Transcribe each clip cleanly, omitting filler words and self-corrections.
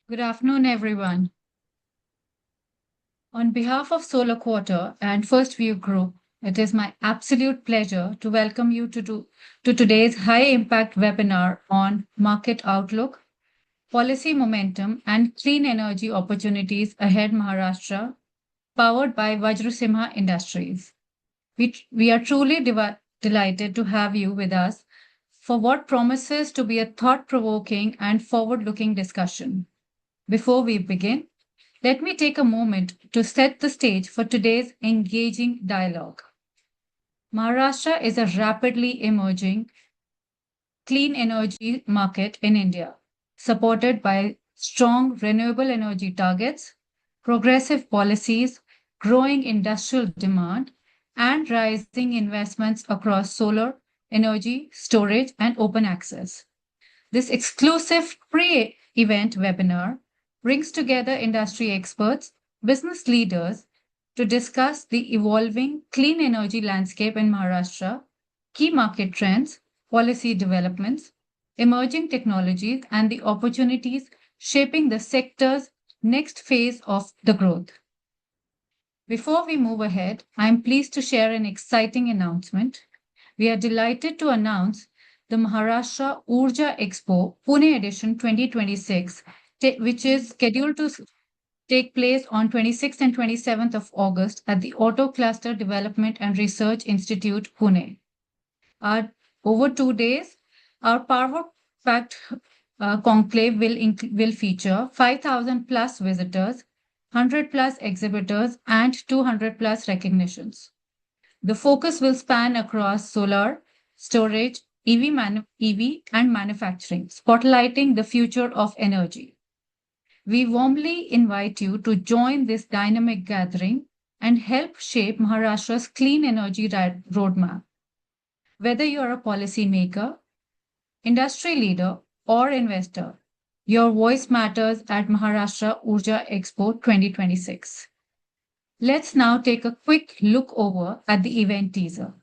Good afternoon, everyone. On behalf of Solar Quarter and First View Group, it is my absolute pleasure to welcome you to today's high impact webinar on market outlook, policy momentum, and clean energy opportunities ahead Maharashtra, powered by Vajrasimha Industries. We are truly delighted to have you with us for what promises to be a thought provoking and forward looking discussion. Before we begin, let me take a moment to set the stage for today's engaging dialogue. Maharashtra is a rapidly emerging clean energy market in India, supported by strong renewable energy targets, progressive policies, growing industrial demand, and rising investments across solar, energy, storage, and open access. This exclusive pre event webinar brings together industry experts, business leaders to discuss the evolving clean energy landscape in Maharashtra, key market trends, policy developments, emerging technologies, and the opportunities shaping the sector's next phase of the growth. Before we move ahead, I am pleased to share an exciting announcement. We are delighted to announce the Maharashtra Urja Expo Pune Edition 2026, which is scheduled to take place on 26th and 27th of August at the Auto Cluster Development and Research Institute, Pune. Over 2 days, our power-packed conclave will feature 5,000 plus visitors, 100 plus exhibitors, and 200 plus recognitions. The focus will span across solar, storage, EV, and manufacturing, spotlighting the future of energy. We warmly invite you to join this dynamic gathering and help shape Maharashtra's clean energy roadmap. Whether you're a policymaker, industry leader, or investor, your voice matters at Maharashtra Urja Expo 2026. Let's now take a quick look over at the event teaser.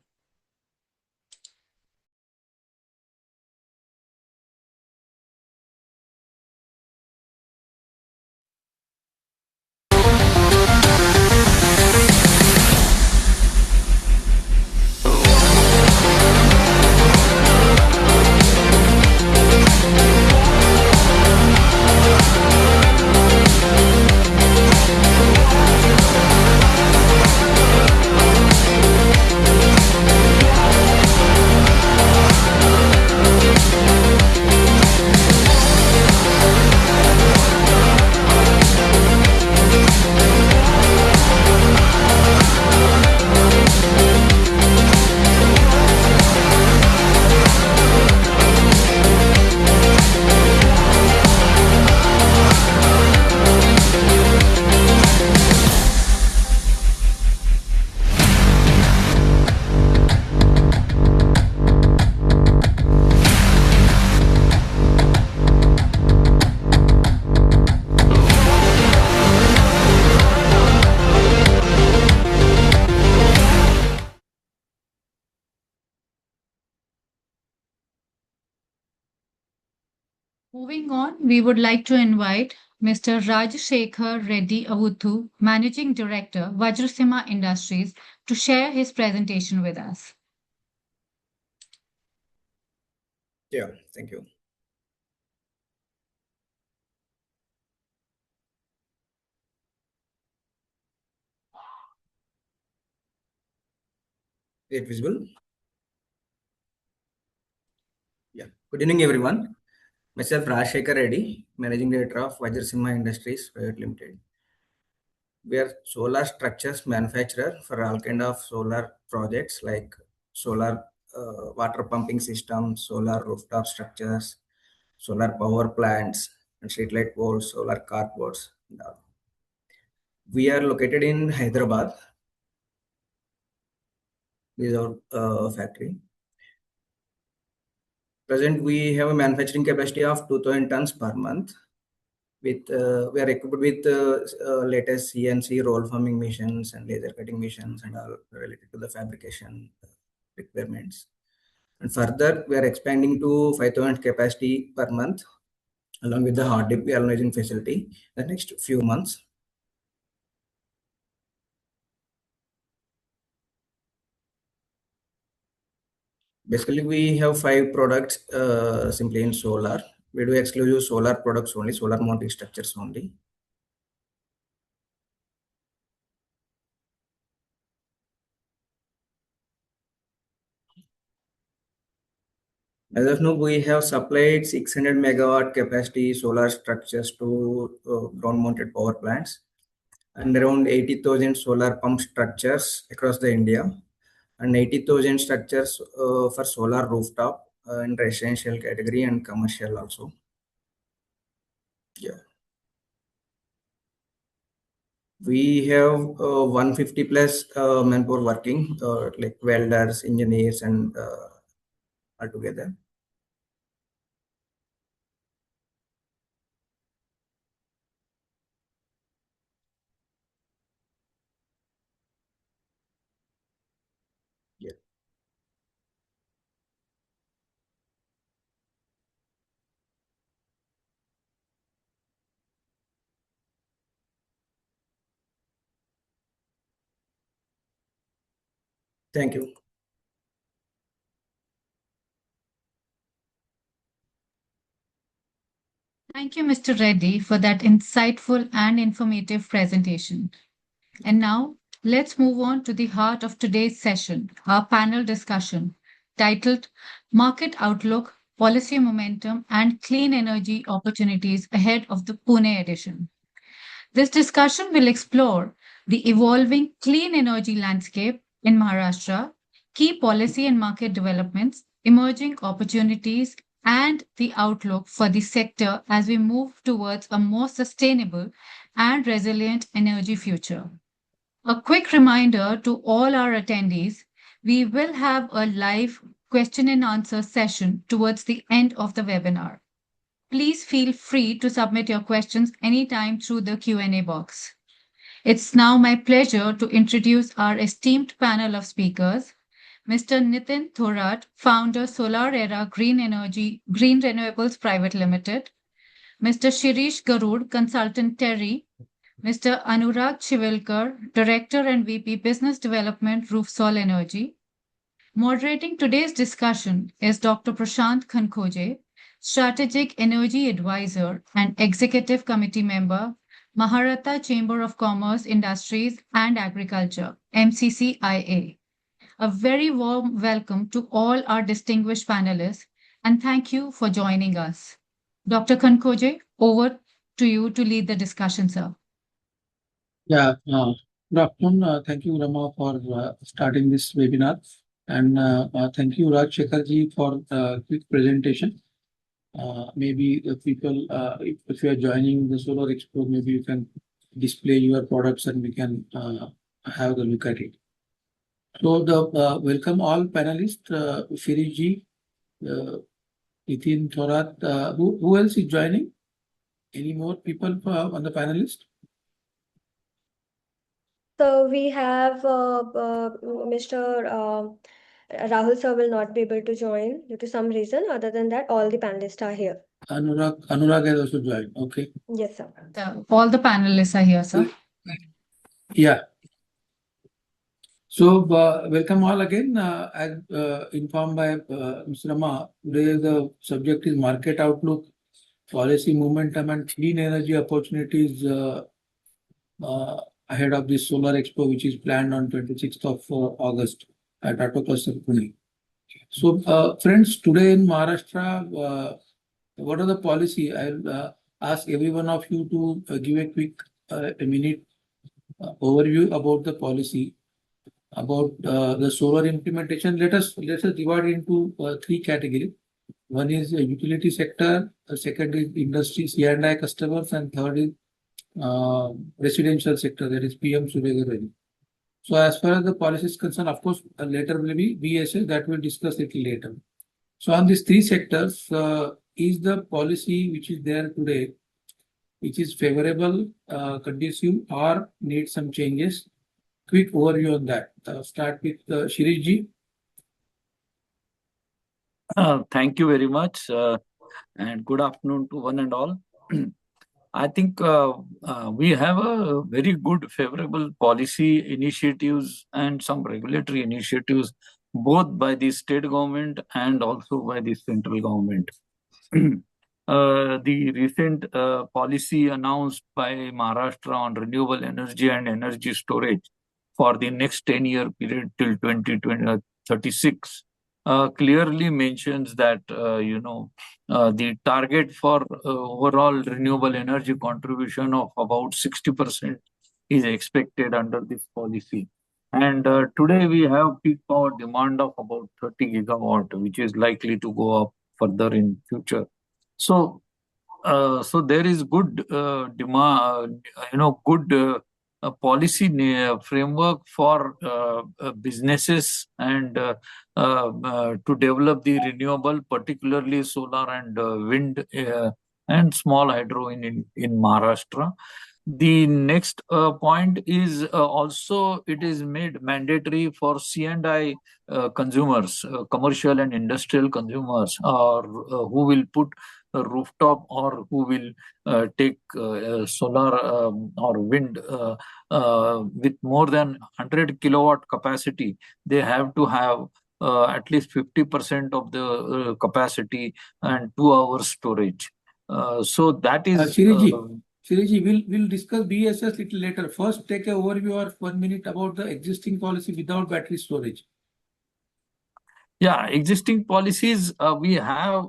Moving on, we would like to invite Mr. Rajshekhar Reddy Avuthu, Managing Director, Vajrasimha Industries, to share his presentation with us. Yeah, thank you. Is it visible? Yeah. Good evening, everyone. Myself, Rajshekhar Reddy, Managing Director of Vajrasimha Industries Private Limited. We are solar structures manufacturer for all kind of solar projects like solar water pumping systems, solar rooftop structures, solar power plants, and street light poles, solar carports. We are located in Hyderabad. This is our factory. Present, we have a manufacturing capacity of 2,000 tons per month. We are equipped with latest CNC roll forming machines and laser cutting machines and all related to the fabrication requirements. And further, we are expanding to 5,000 capacity per month along with the hard dip galvanizing facility the next few months. Basically, we have 5 products simply in solar. We do exclusive solar products only, solar mounting structures only. As of now, we have supplied 600 megawatt capacity solar structures to ground mounted power plants and around 80,000 solar pump structures across the India and 80,000 structures for solar rooftop in residential category and commercial also. Yeah. We have 150 plus manpower working, like welders, engineers, and altogether. Yeah. Thank you. Thank you, Mr. Reddy, for that insightful and informative presentation. And now, let's move on to the heart of today's session, our panel discussion titled Market Outlook, Policy Momentum, and Clean Energy Opportunities Ahead of the Pune edition. This discussion will explore the evolving clean energy landscape in Maharashtra, key policy and market developments, emerging opportunities, and the outlook for the sector as we move towards a more sustainable and resilient energy future. A quick reminder to all our attendees, we will have a live question and answer session towards the end of the webinar. Please feel free to submit your questions anytime through the Q&A box. It's now my pleasure to introduce our esteemed panel of speakers. Mr. Nitin Thorat, founder Solar Era Green Renewables Private Limited. Mr. Shirish Garud, consultant Terry. Mr. Anurag Chivilkar, Director and VP Business Development, Roofsol Energy. Moderating today's discussion is Dr. Prashant Khankhoje, Strategic Energy Advisor and Executive Committee Member, Maharashtra Chamber of Commerce, Industries and Agriculture, MCCIA. A very warm welcome to all our distinguished panelists and thank you for joining us. Dr. Khankhoje, over to you to lead the discussion, sir. Yeah, good afternoon. Thank you, Rama, for starting this webinar. And thank you, Raj Shekharji, for quick presentation. Maybe the people, if you are joining the Solar Expo, maybe you can display your products and we can have the look at it. So the welcome all panelists, Shiriji, Nitin Thorat. Who else is joining? Any more people on the panelist? So we have Mr. Rahul sir will not be able to join due to some reason. Other than that, all the panelists are here. Anurag has also joined. Okay. Yes, sir. All the panelists are here, sir. Yeah. So welcome all again. As informed by Mr. Rama, today the subject is market outlook, policy momentum, and clean energy opportunities ahead of this Solar Expo, which is planned on 26th of August at Auto Cluster Pune. So, friends, today in Maharashtra, what are the policy? I'll ask every one of you to give a quick a minute overview about the policy, about the solar implementation. Let us divide into 3 categories. One is utility sector, second is industry, C&I customers, and third is residential sector, that is PM Surya Ghar. So as far as the policy is concerned, of course, later will be BESS, that we'll discuss a little later. So on these 3 sectors, is the policy which is there today, which is favorable, conducive, or needs some changes? Quick overview on that. Start with Shirishji. Thank you very much. and good afternoon to one and all. I think we have a very good favorable policy initiatives and some regulatory initiatives, both by the state government and also by the central government. The recent policy announced by Maharashtra on renewable energy and energy storage for the next 10-year period till 2036 clearly mentions that the target for overall renewable energy contribution of about 60% is expected under this policy. And today we have peak power demand of about 30 gigawatt, which is likely to go up further in future. So, so there is good demand, good policy framework for businesses and to develop the renewable, particularly solar and wind and small hydro in Maharashtra. The next point is also it is made mandatory for C&I consumers, commercial and industrial consumers, or who will put a rooftop or who will take solar or wind with more than 100 kilowatt capacity. They have to have at least 50% of the capacity and 2 hours storage. So that is. Shiriji, we'll discuss BESS little later. First, take an overview of 1 minute about the existing policy without battery storage. Yeah, existing policies we have,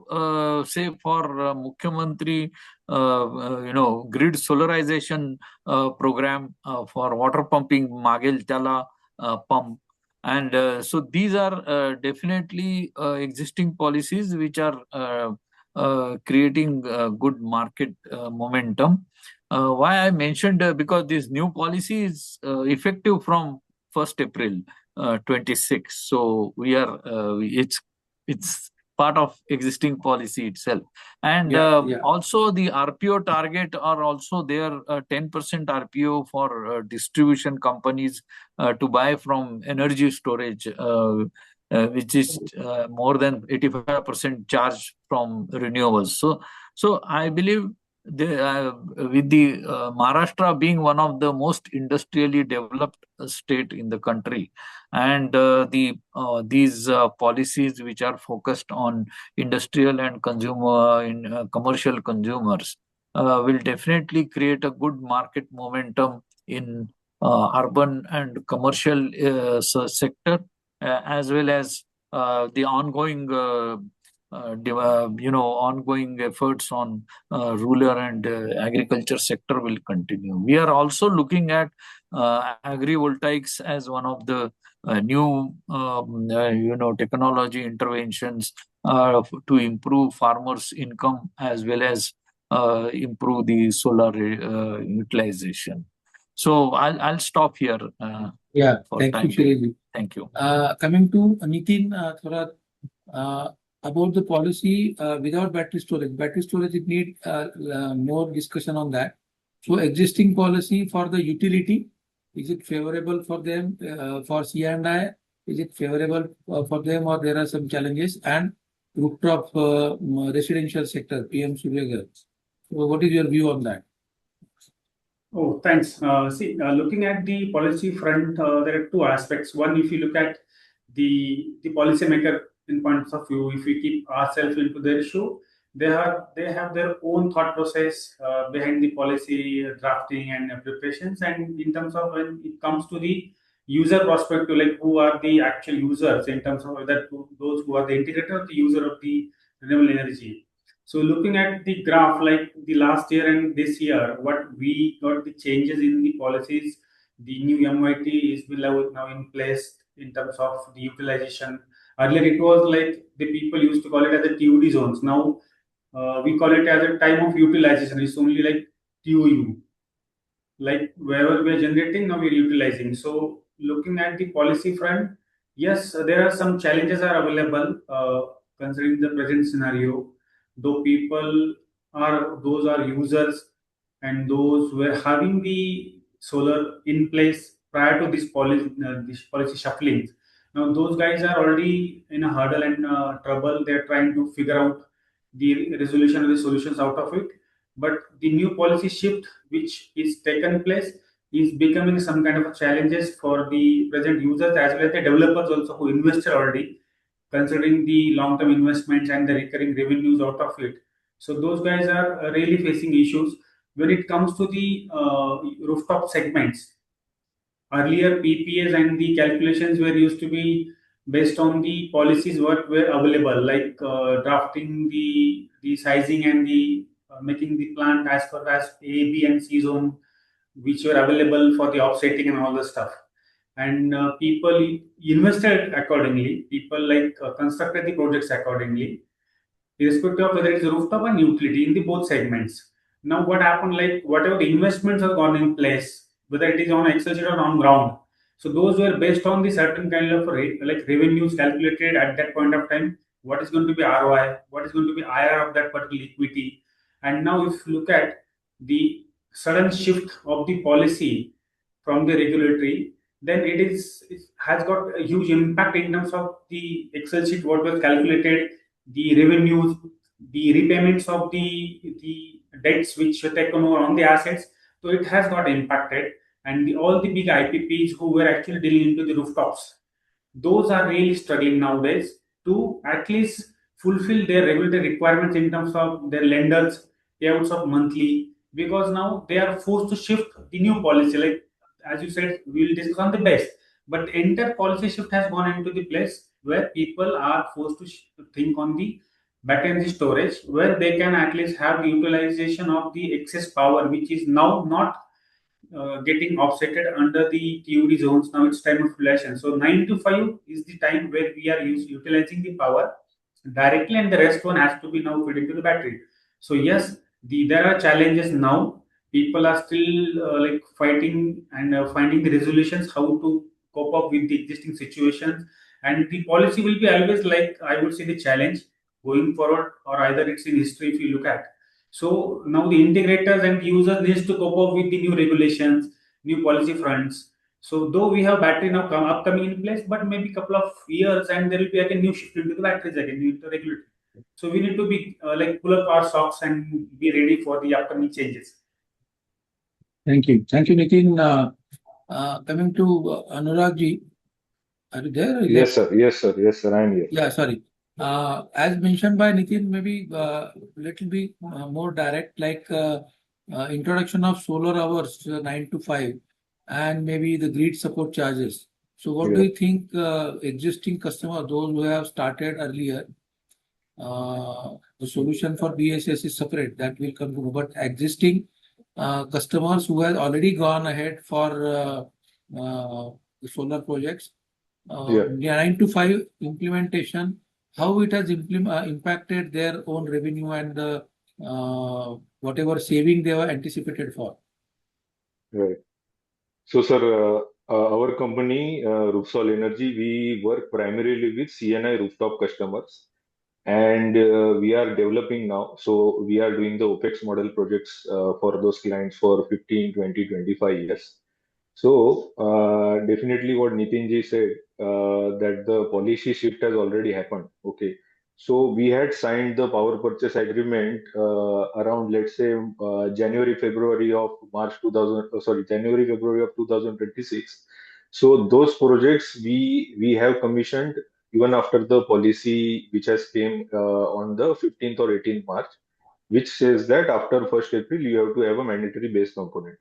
say for Mukhyamantri, grid solarization program for water pumping, Magel Tala pump. And so these are definitely existing policies which are creating good market momentum. Why I mentioned because this new policy is effective from 1st April 26. So we are it's part of existing policy itself. And also the RPO target are also there, 10% RPO for distribution companies to buy from energy storage, which is more than 85% charge from renewables. So I believe with the Maharashtra being one of the most industrially developed state in the country, and these policies which are focused on industrial and consumer in commercial consumers will definitely create a good market momentum in urban and commercial sector, as well as the ongoing ongoing efforts on rural and agriculture sector will continue. We are also looking at agrivoltaics as one of the new technology interventions to improve farmers' income as well as improve the solar utilization. So I'll stop here. Thank you, Shiriji. Thank you. Coming to Nitin, about the policy without battery storage. Battery storage need more discussion on that. So existing policy for the utility, is it favorable for them? For C&I, is it favorable for them, or there are some challenges? And rooftop residential sector, PM Surya Ghar. So what is your view on that? Oh, thanks. Looking at the policy front, there are two aspects. One, if you look at the policymaker in points of view, if we keep ourselves into their issue, they have their own thought process behind the policy drafting and preparations. And in terms of when it comes to the user perspective, like who are the actual users in terms of whether those who are the integrator or the user of the renewable energy. So looking at the graph, like the last year and this year, what we got the changes in the policies, the new MIT is now in place in terms of the utilization. Earlier, it was like the people used to call it as the TUD zones. Now, we call it as a time of utilization. It's only like TUU. Like wherever we are generating, now we are utilizing. So, looking at the policy front, yes, there are some challenges are available considering the present scenario. Though those are users, and those who are having the solar in place prior to this policy shuffling. Now those guys are already in a hurdle and trouble. They're trying to figure out the resolution or the solutions out of it. But the new policy shift which is taken place is becoming some kind of a challenges for the present users as well as the developers also who invested already, considering the long-term investments and the recurring revenues out of it. So those guys are really facing issues when it comes to the rooftop segments. Earlier, PPAs and the calculations were used to be based on the policies what were available, like drafting the sizing and the making the plant as per as A, B, and C zone, which were available for the offsetting and all the stuff. And people invested accordingly. People constructed the projects accordingly, irrespective of whether it's a rooftop and utility in the both segments. Now, what happened, like whatever the investments have gone in place, whether it is on Excel sheet or on ground, so those were based on the certain kind of like revenues calculated at that point of time. What is going to be ROI? What is going to be IR of that particular equity? And now, if you look at the sudden shift of the policy from the regulatory, then it has got a huge impact in terms of the Excel sheet what was calculated, the revenues, the repayments of the debts which were taken over on the assets. So it has got impacted, and all the big IPPs who were actually dealing into the rooftops, those are really struggling nowadays to at least fulfill their regulatory requirements in terms of their lenders payouts of monthly, because now they are forced to shift the new policy. Like as you said, we will discuss on the best, but the entire policy shift has gone into the place where people are forced to think on the battery energy storage, where they can at least have the utilization of the excess power, which is now not getting offsetted under the TUD zones. Now it's time of relation. So 9 to 5 is the time where we are utilizing the power directly, and the rest one has to be now fed into the battery. So yes, there are challenges now. People are still fighting and finding the resolutions how to cope up with the existing situations, and the policy will be always, like I would say, the challenge going forward, or either it's in history if you look at. So now the integrators and users needs to cope up with the new regulations, new policy fronts. So though we have battery now upcoming in place, but maybe couple of years and there will be again new shift into the batteries again into regulatory. So we need to be pull up our socks and be ready for the upcoming changes. Thank you, Nitin. Coming to Anurag ji, are you there? Yes, sir. I am here. Yeah, sorry. As mentioned by Nitin, maybe little bit more direct, like introduction of solar hours 9 to 5, and maybe the grid support charges. So, what do you think existing customers, those who have started earlier, the solution for BESS is separate, that will come to, but existing customers who have already gone ahead for the solar projects, 9 to 5 implementation, how it has impacted their own revenue and whatever saving they were anticipated for. Right. So, sir, our company, Roofsol Energy, we work primarily with CNI rooftop customers, and we are developing now. So we are doing the OPEX model projects for those clients for 15, 20, 25 years. So definitely what Nitinji said, that the policy shift has already happened. Okay. So we had signed the power purchase agreement around, let's say, January, February of 2026. So those projects we have commissioned even after the policy which has came on the 15th or 18th March, which says that after 1st April you have to have a mandatory base component.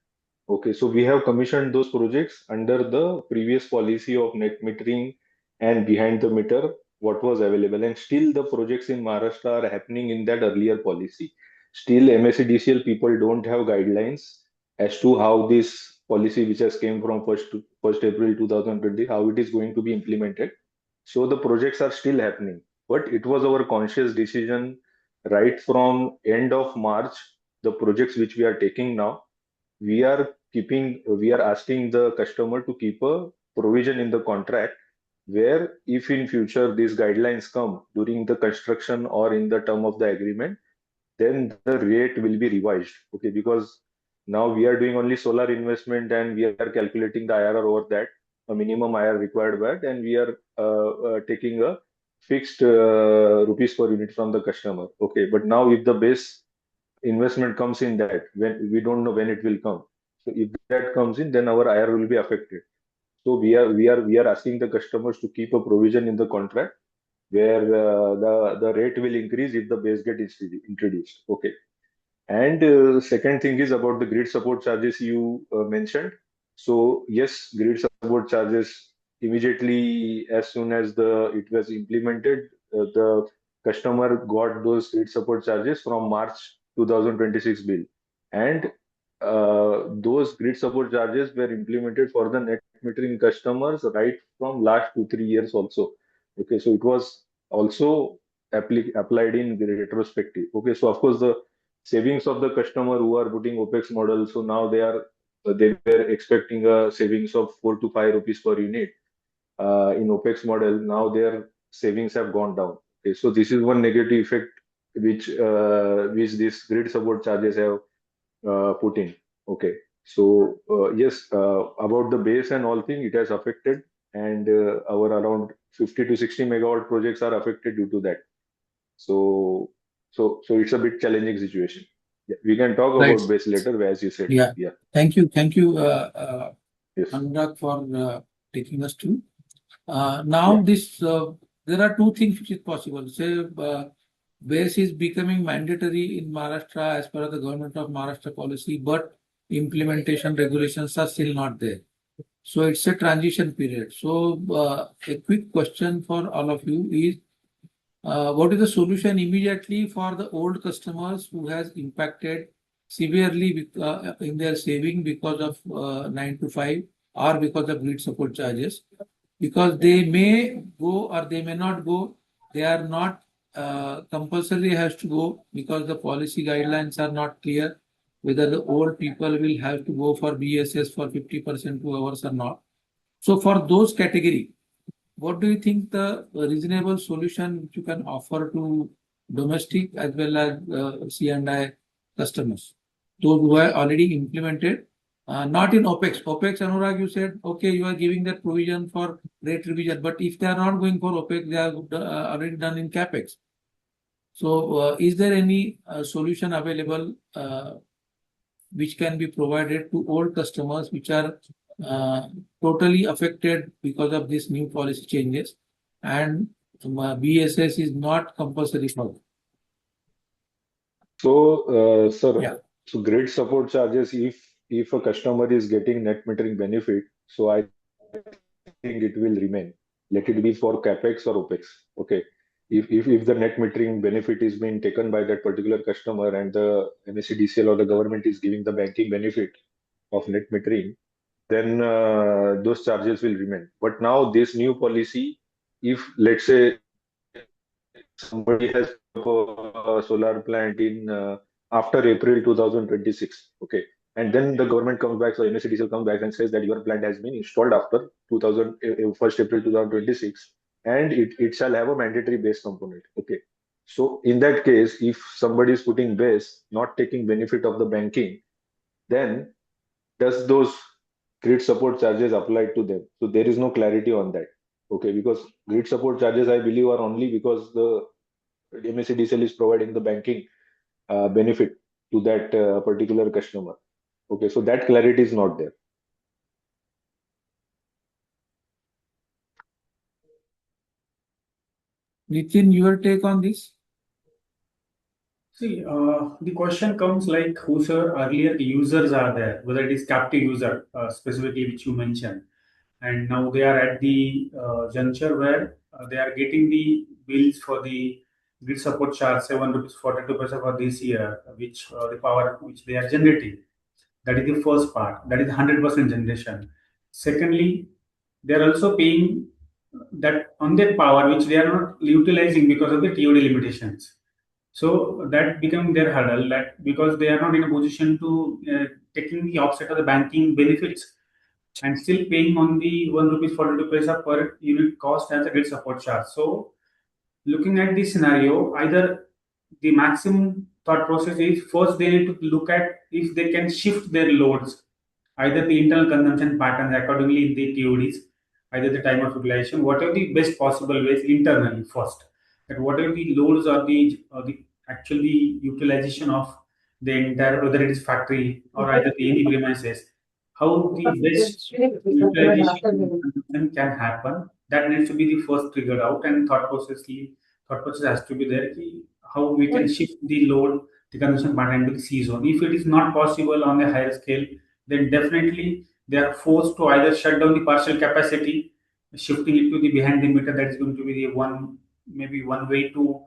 Okay, so we have commissioned those projects under the previous policy of net metering and behind the meter, what was available. And still the projects in Maharashtra are happening in that earlier policy. Still MSEDCL people don't have guidelines as to how this policy which has came from 1st April 2020, how it is going to be implemented. So the projects are still happening. But it was our conscious decision right from end of March, the projects which we are taking now, we are asking the customer to keep a provision in the contract where if in future these guidelines come during the construction or in the term of the agreement, then the rate will be revised. Okay, because now we are doing only solar investment and we are calculating the IRR over that, a minimum IRR required by it, and we are taking a fixed rupees per unit from the customer. Okay, but now if the base investment comes in that, when we don't know when it will come. So if that comes in, then our IR will be affected. So we are asking the customers to keep a provision in the contract where the rate will increase if the base get introduced. Okay. And second thing is about the grid support charges you mentioned. So yes, grid support charges immediately as soon as the it was implemented, the customer got those grid support charges from March 2026 bill, and those grid support charges were implemented for the net metering customers right from last 2 3 years also. Okay, so it was also applied in retrospective. Okay, so of course the savings of the customer who are putting OPEX model. So now they were expecting a savings of 4 to 5 rupees per unit in OPEX model. Now their savings have gone down. Okay, so this is one negative effect which these grid support charges have put in. Okay, so yes, about the base and all thing, it has affected, and our around 50 to 60 megawatt projects are affected due to that. So it's a bit challenging situation. Yeah, we can talk Right. about base later, as you said. Yeah. Yeah. Thank you, Yes. Anurag, for taking us to. Now there are two things which is possible. Say, base is becoming mandatory in Maharashtra as per the government of Maharashtra policy, but implementation regulations are still not there. So it's a transition period. So a quick question for all of you is, what is the solution immediately for the old customers who has impacted severely in their saving because of 9 to 5 or because of grid support charges? Because they may go or they may not go. They are not compulsory has to go because the policy guidelines are not clear whether the old people will have to go for BESS for 50% 2 hours or not. So for those category, what do you think the reasonable solution which you can offer to domestic as well as C&I customers? Those who are already implemented, not in OPEX. OPEX, Anurag, you said, okay, you are giving that provision for rate revision, but if they are not going for OPEX, they are already done in CAPEX. So is there any solution available which can be provided to old customers which are totally affected because of these new policy changes, and BESS is not compulsory for them? So, sir, Yeah. so grid support charges, if a customer is getting net metering benefit, so I think it will remain. Let it be for capex or opex. Okay. If the net metering benefit is being taken by that particular customer and the MSCDCL or the government is giving the banking benefit of net metering, then those charges will remain. But now this new policy, if let's say somebody has put up a solar plant in after April 2026, okay, and then the government comes back, so MSCDCL comes back and says that your plant has been installed after 1st April 2026, and it shall have a mandatory base component. Okay, so in that case, if somebody is putting base, not taking benefit of the banking, then does those grid support charges apply to them? So there is no clarity on that. Okay, because grid support charges, I believe, are only because the MSCDCL is providing the banking benefit to that particular customer. Okay, so that clarity is not there. Nitin, your take on this? See, the question comes like whose earlier users are there, whether it is captive user specifically which you mentioned, and now they are at the juncture where they are getting the bills for the grid support charge 7 rupees 42 paisa for this year, which the power which they are generating. That is the first part. That is 100% generation. Secondly, they are also paying that on their power which they are not utilizing because of the TOD limitations. So that become their hurdle, that because they are not in a position to taking the offset of the banking benefits and still paying on the 1 rupees 42 paisa per unit cost as a grid support charge. So looking at this scenario, either the maximum thought process is first they need to look at if they can shift their loads, either the internal consumption patterns accordingly in the TODs, either the time of utilization, what are the best possible ways internally first, that what are the loads or the actually utilization of the entire, whether it is factory or either the any premises, how the best utilization can happen. That needs to be the first triggered out, and thought process has to be there. How we can shift the load, the consumption pattern to the C zone. If it is not possible on a higher scale, then definitely they are forced to either shut down the partial capacity, shifting it to the behind the meter. That is going to be the maybe one way to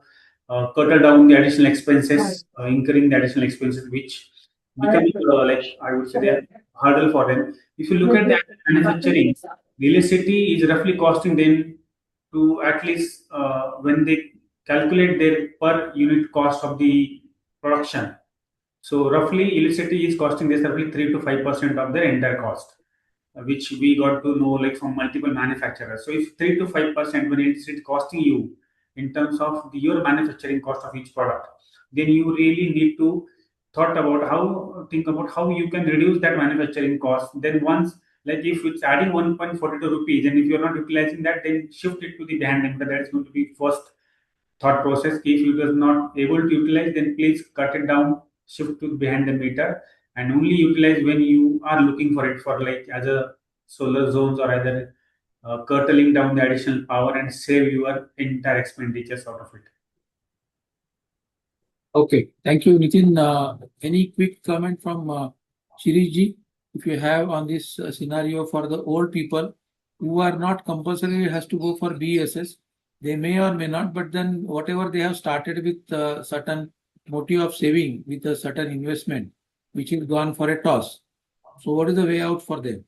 curtail down the additional expenses, incurring the additional expenses, which become like I would say the hurdle for them. If you look at the manufacturing, the electricity is roughly costing them to at least when they calculate their per unit cost of the production. So roughly electricity is costing this roughly 3 to 5% of their entire cost, which we got to know like from multiple manufacturers. So if 3 to 5% when it's costing you in terms of your manufacturing cost of each product, then you really need to think about how you can reduce that manufacturing cost. Then once, like if it's adding 1.42 rupees, and if you're not utilizing that, then shift it to the behind end. That is going to be first thought process. If you are not able to utilize, then please cut it down, shift to behind the meter, and only utilize when you are looking for it for like as a solar zones or either curtailing down the additional power and save your entire expenditures out of it. Okay, thank you, Nitin. Any quick comment from Shiriji, if you have on this scenario for the old people who are not compulsorily has to go for BESS, they may or may not, but then whatever they have started with certain motive of saving with a certain investment, which is gone for a toss. So what is the way out for them?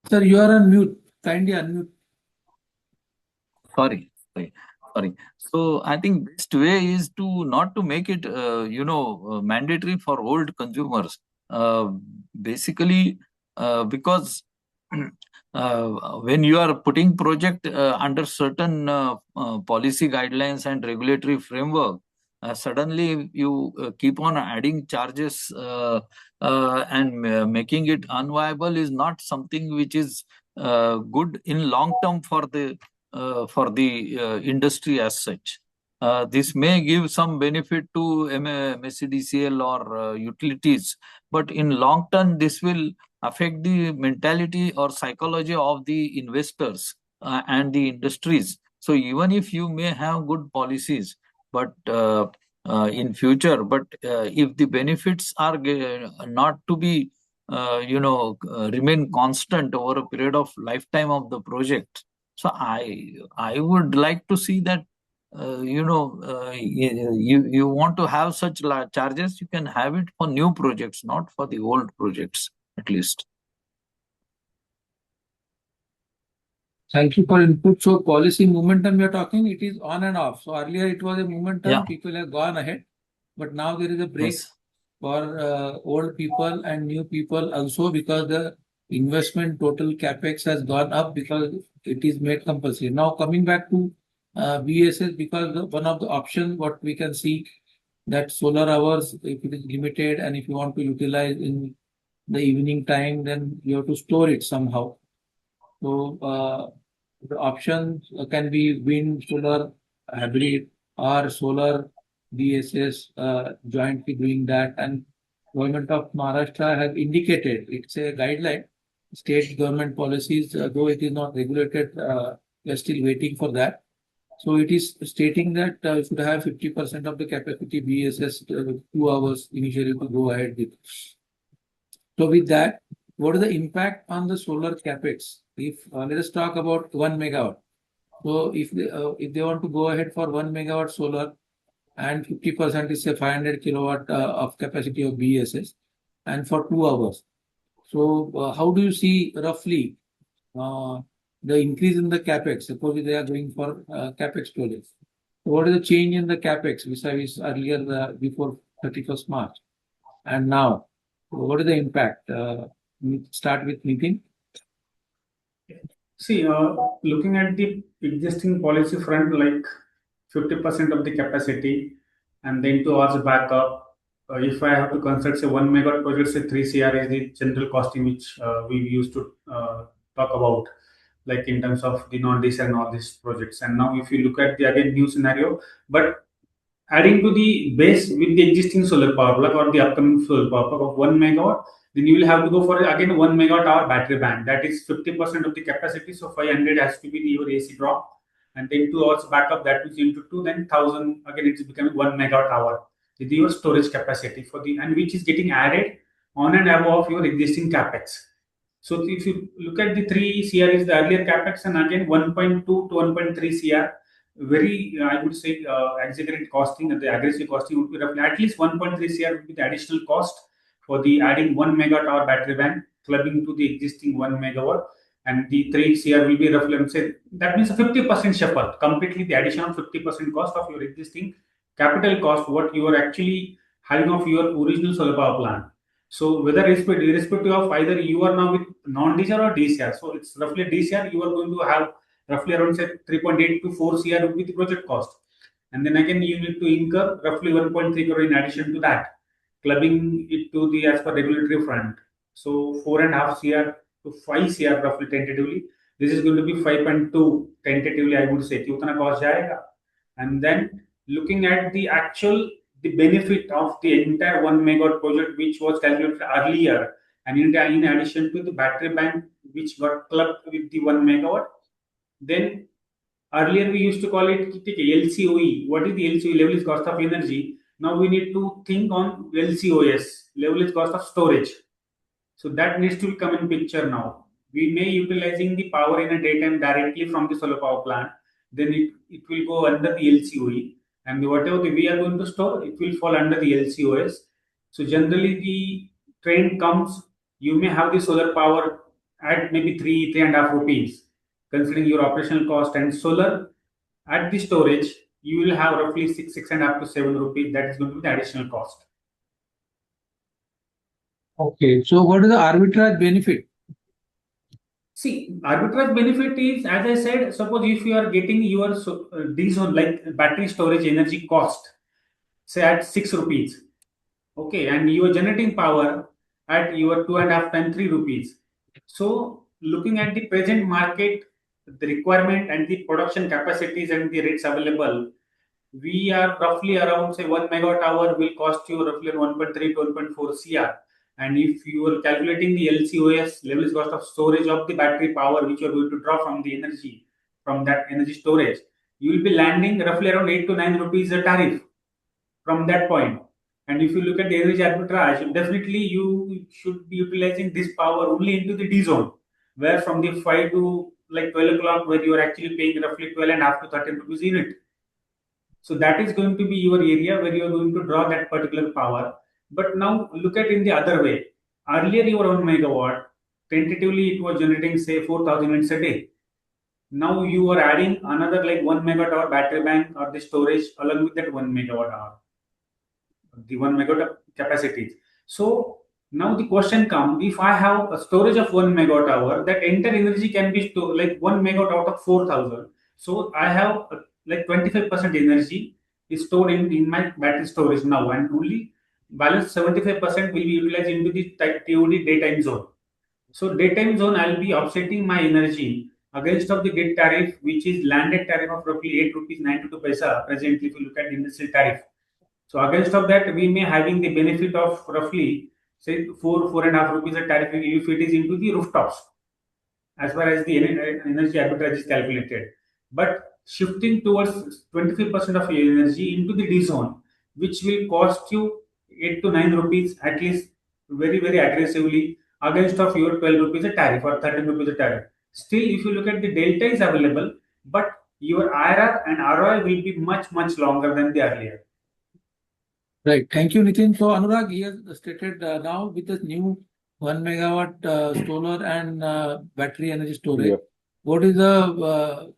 Sir, you are on mute. Kindly unmute. Sorry. So I think best way is to not to make it, mandatory for old consumers. Basically, because when you are putting project under certain policy guidelines and regulatory framework, suddenly you keep on adding charges and making it unviable is not something which is good in long term for the industry as such. This may give some benefit to MSEDCL or utilities, but in long term, this will affect the mentality or psychology of the investors and the industries. So even if you may have good policies, but in future, but if the benefits are not to be, remain constant over a period of lifetime of the project. So I would like to see that you want to have such charges, you can have it for new projects, not for the old projects at least. Thank you for input. So policy momentum we are talking, it is on and off. So earlier it was a momentum, people have gone ahead, but now there is a break for old people and new people also, because the investment total capex has gone up because it is made compulsory. Now coming back to BESS, because one of the options what we can see that solar hours, if it is limited and if you want to utilize in the evening time, then you have to store it somehow. So the options can be wind, solar, hybrid, or solar BESS jointly doing that. And government of Maharashtra has indicated it's a guideline. State government policies, though it is not regulated, we are still waiting for that. So it is stating that you should have 50% of the capacity BESS 2 hours initially to go ahead with. So with that, what is the impact on the solar capex? If let us talk about 1 megawatt. So if they want to go ahead for 1 megawatt solar and 50% is say 500 kilowatt of capacity of BESS and for 2 hours. So how do you see roughly the increase in the capex? Suppose they are going for capex projects. So what is the change in the capex vis-a-vis earlier before 31st March and now? What is the impact? Start with Nitin. See, looking at the existing policy front, like 50% of the capacity and then 2 hours backup, if I have to consider say 1 megawatt project, say 3 CR is the general costing which we used to talk about, like in terms of the non-diesel and all these projects. And now if you look at the again new scenario, but adding to the base with the existing solar power plug or the upcoming solar power plug of 1 megawatt, then you will have to go for again 1 megawatt hour battery bank. That is 50% of the capacity. So 500 has to be the your AC drop, and then 2 hours backup. That is into 2, then 1000 again. It's becoming 1 megawatt hour with your storage capacity for the, and which is getting added on and above your existing capex. So if you look at the 3 CR is the earlier capex, and again 1.2 to 1.3 CR, very I would say exaggerate costing, the aggressive costing would be roughly at least 1.3 CR would be the additional cost for the adding 1 megawatt hour battery bank clubbing to the existing 1 megawatt, and the 3 CR will be roughly, I'm saying, that means a 50% shuffle, completely the additional 50% cost of your existing capital cost, what you are actually having of your original solar power plant. So whether irrespective of either you are now with non-DCR or DCR, so it's roughly DCR, you are going to have roughly around say 3.8 to 4 CR would be the project cost. And then again you need to incur roughly 1.3 crore in addition to that, clubbing it to the as per regulatory front. So 4.5 CR to 5 CR roughly tentatively. This is going to be 5.2 tentatively, I would say. कि उतना cost जाएगा. And then looking at the actual the benefit of the entire 1 megawatt project which was calculated earlier, and in addition to the battery bank which got clubbed with the 1 megawatt, then earlier we used to call it LCOE. What is the LCOE? Levelized cost of energy. Now we need to think on LCOS, levelized cost of storage. So that needs to come in picture now. We may utilizing the power in a daytime directly from the solar power plant, then it will go under the LCOE, and whatever we are going to store, it will fall under the LCOS. So generally the trend comes, you may have the solar power at maybe 3.5 rupees, considering your operational cost, and solar at the storage, you will have roughly 6.5 to 7 rupees. That is going to be the additional cost. Okay, so what is the arbitrage benefit? See, arbitrage benefit is, as I said, suppose if you are getting your these on like battery storage energy cost, say at 6 rupees, okay, and you are generating power at your 2.5 times 3 rupees. So, looking at the present market, the requirement and the production capacities and the rates available, we are roughly around say 1 megawatt hour will cost you roughly 1.3 to 1.4 CR. And if you are calculating the LCOS, levelized cost of storage of the battery power which you are going to draw from the energy, from that energy storage, you will be landing roughly around 8 to 9 rupees a tariff from that point. And if you look at the energy arbitrage, definitely you should be utilizing this power only into the D zone, where from the 5 to like 12 o'clock, where you are actually paying roughly 12.5 to 13 rupees unit. So that is going to be your area where you are going to draw that particular power. But now look at in the other way. Earlier your 1 megawatt, tentatively it was generating say 4,000 units a day. Now you are adding another like 1 megawatt hour battery bank or the storage along with that 1 megawatt hour, the 1 megawatt capacity. So now the question comes: if I have a storage of 1 megawatt hour, that entire energy can be stored like 1 megawatt out of 4,000. So I have like 25% energy is stored in my battery storage now, and only balance 75% will be utilized into the TOD daytime zone. So daytime zone, I'll be offsetting my energy against of the grid tariff, which is landed tariff of roughly 8 rupees 92 paisa presently if you look at the industrial tariff. So against of that, we may having the benefit of roughly say 4.5 rupees a tariff if it is into the rooftops, as far as the energy arbitrage is calculated. But shifting towards 25% of your energy into the D zone, which will cost you 8 to 9 rupees at least, very, very aggressively against of your 12 rupees a tariff or 13 rupees a tariff. Still, if you look at the delta is available, but your IRR and ROI will be much, much longer than the earlier. Right. Thank you, Nitin. So, Anurag, he has stated now with the new 1 megawatt solar and battery energy storage, Yep. what is the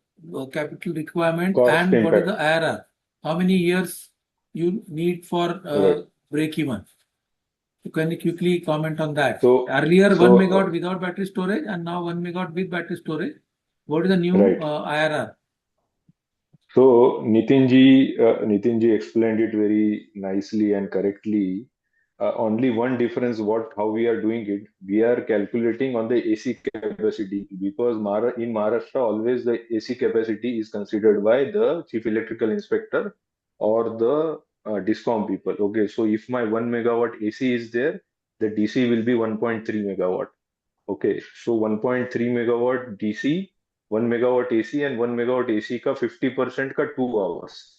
capital requirement Cost and what is impact. the IRR? How many years you need for Right. break even? So can you quickly comment on that? So- Earlier, so, 1 megawatt without battery storage, and now 1 megawatt with battery storage. What is the new Right. IRR? So Nitin ji explained it very nicely and correctly. only one difference how we are doing it. We are calculating on the AC capacity because in Maharashtra always the AC capacity is considered by the chief electrical inspector or the discom people. Okay, so if my 1 megawatt AC is there, the DC will be 1.3 megawatt. Okay, so 1.3 megawatt DC, 1 megawatt AC and 1 megawatt AC ka 50% ka 2 hours.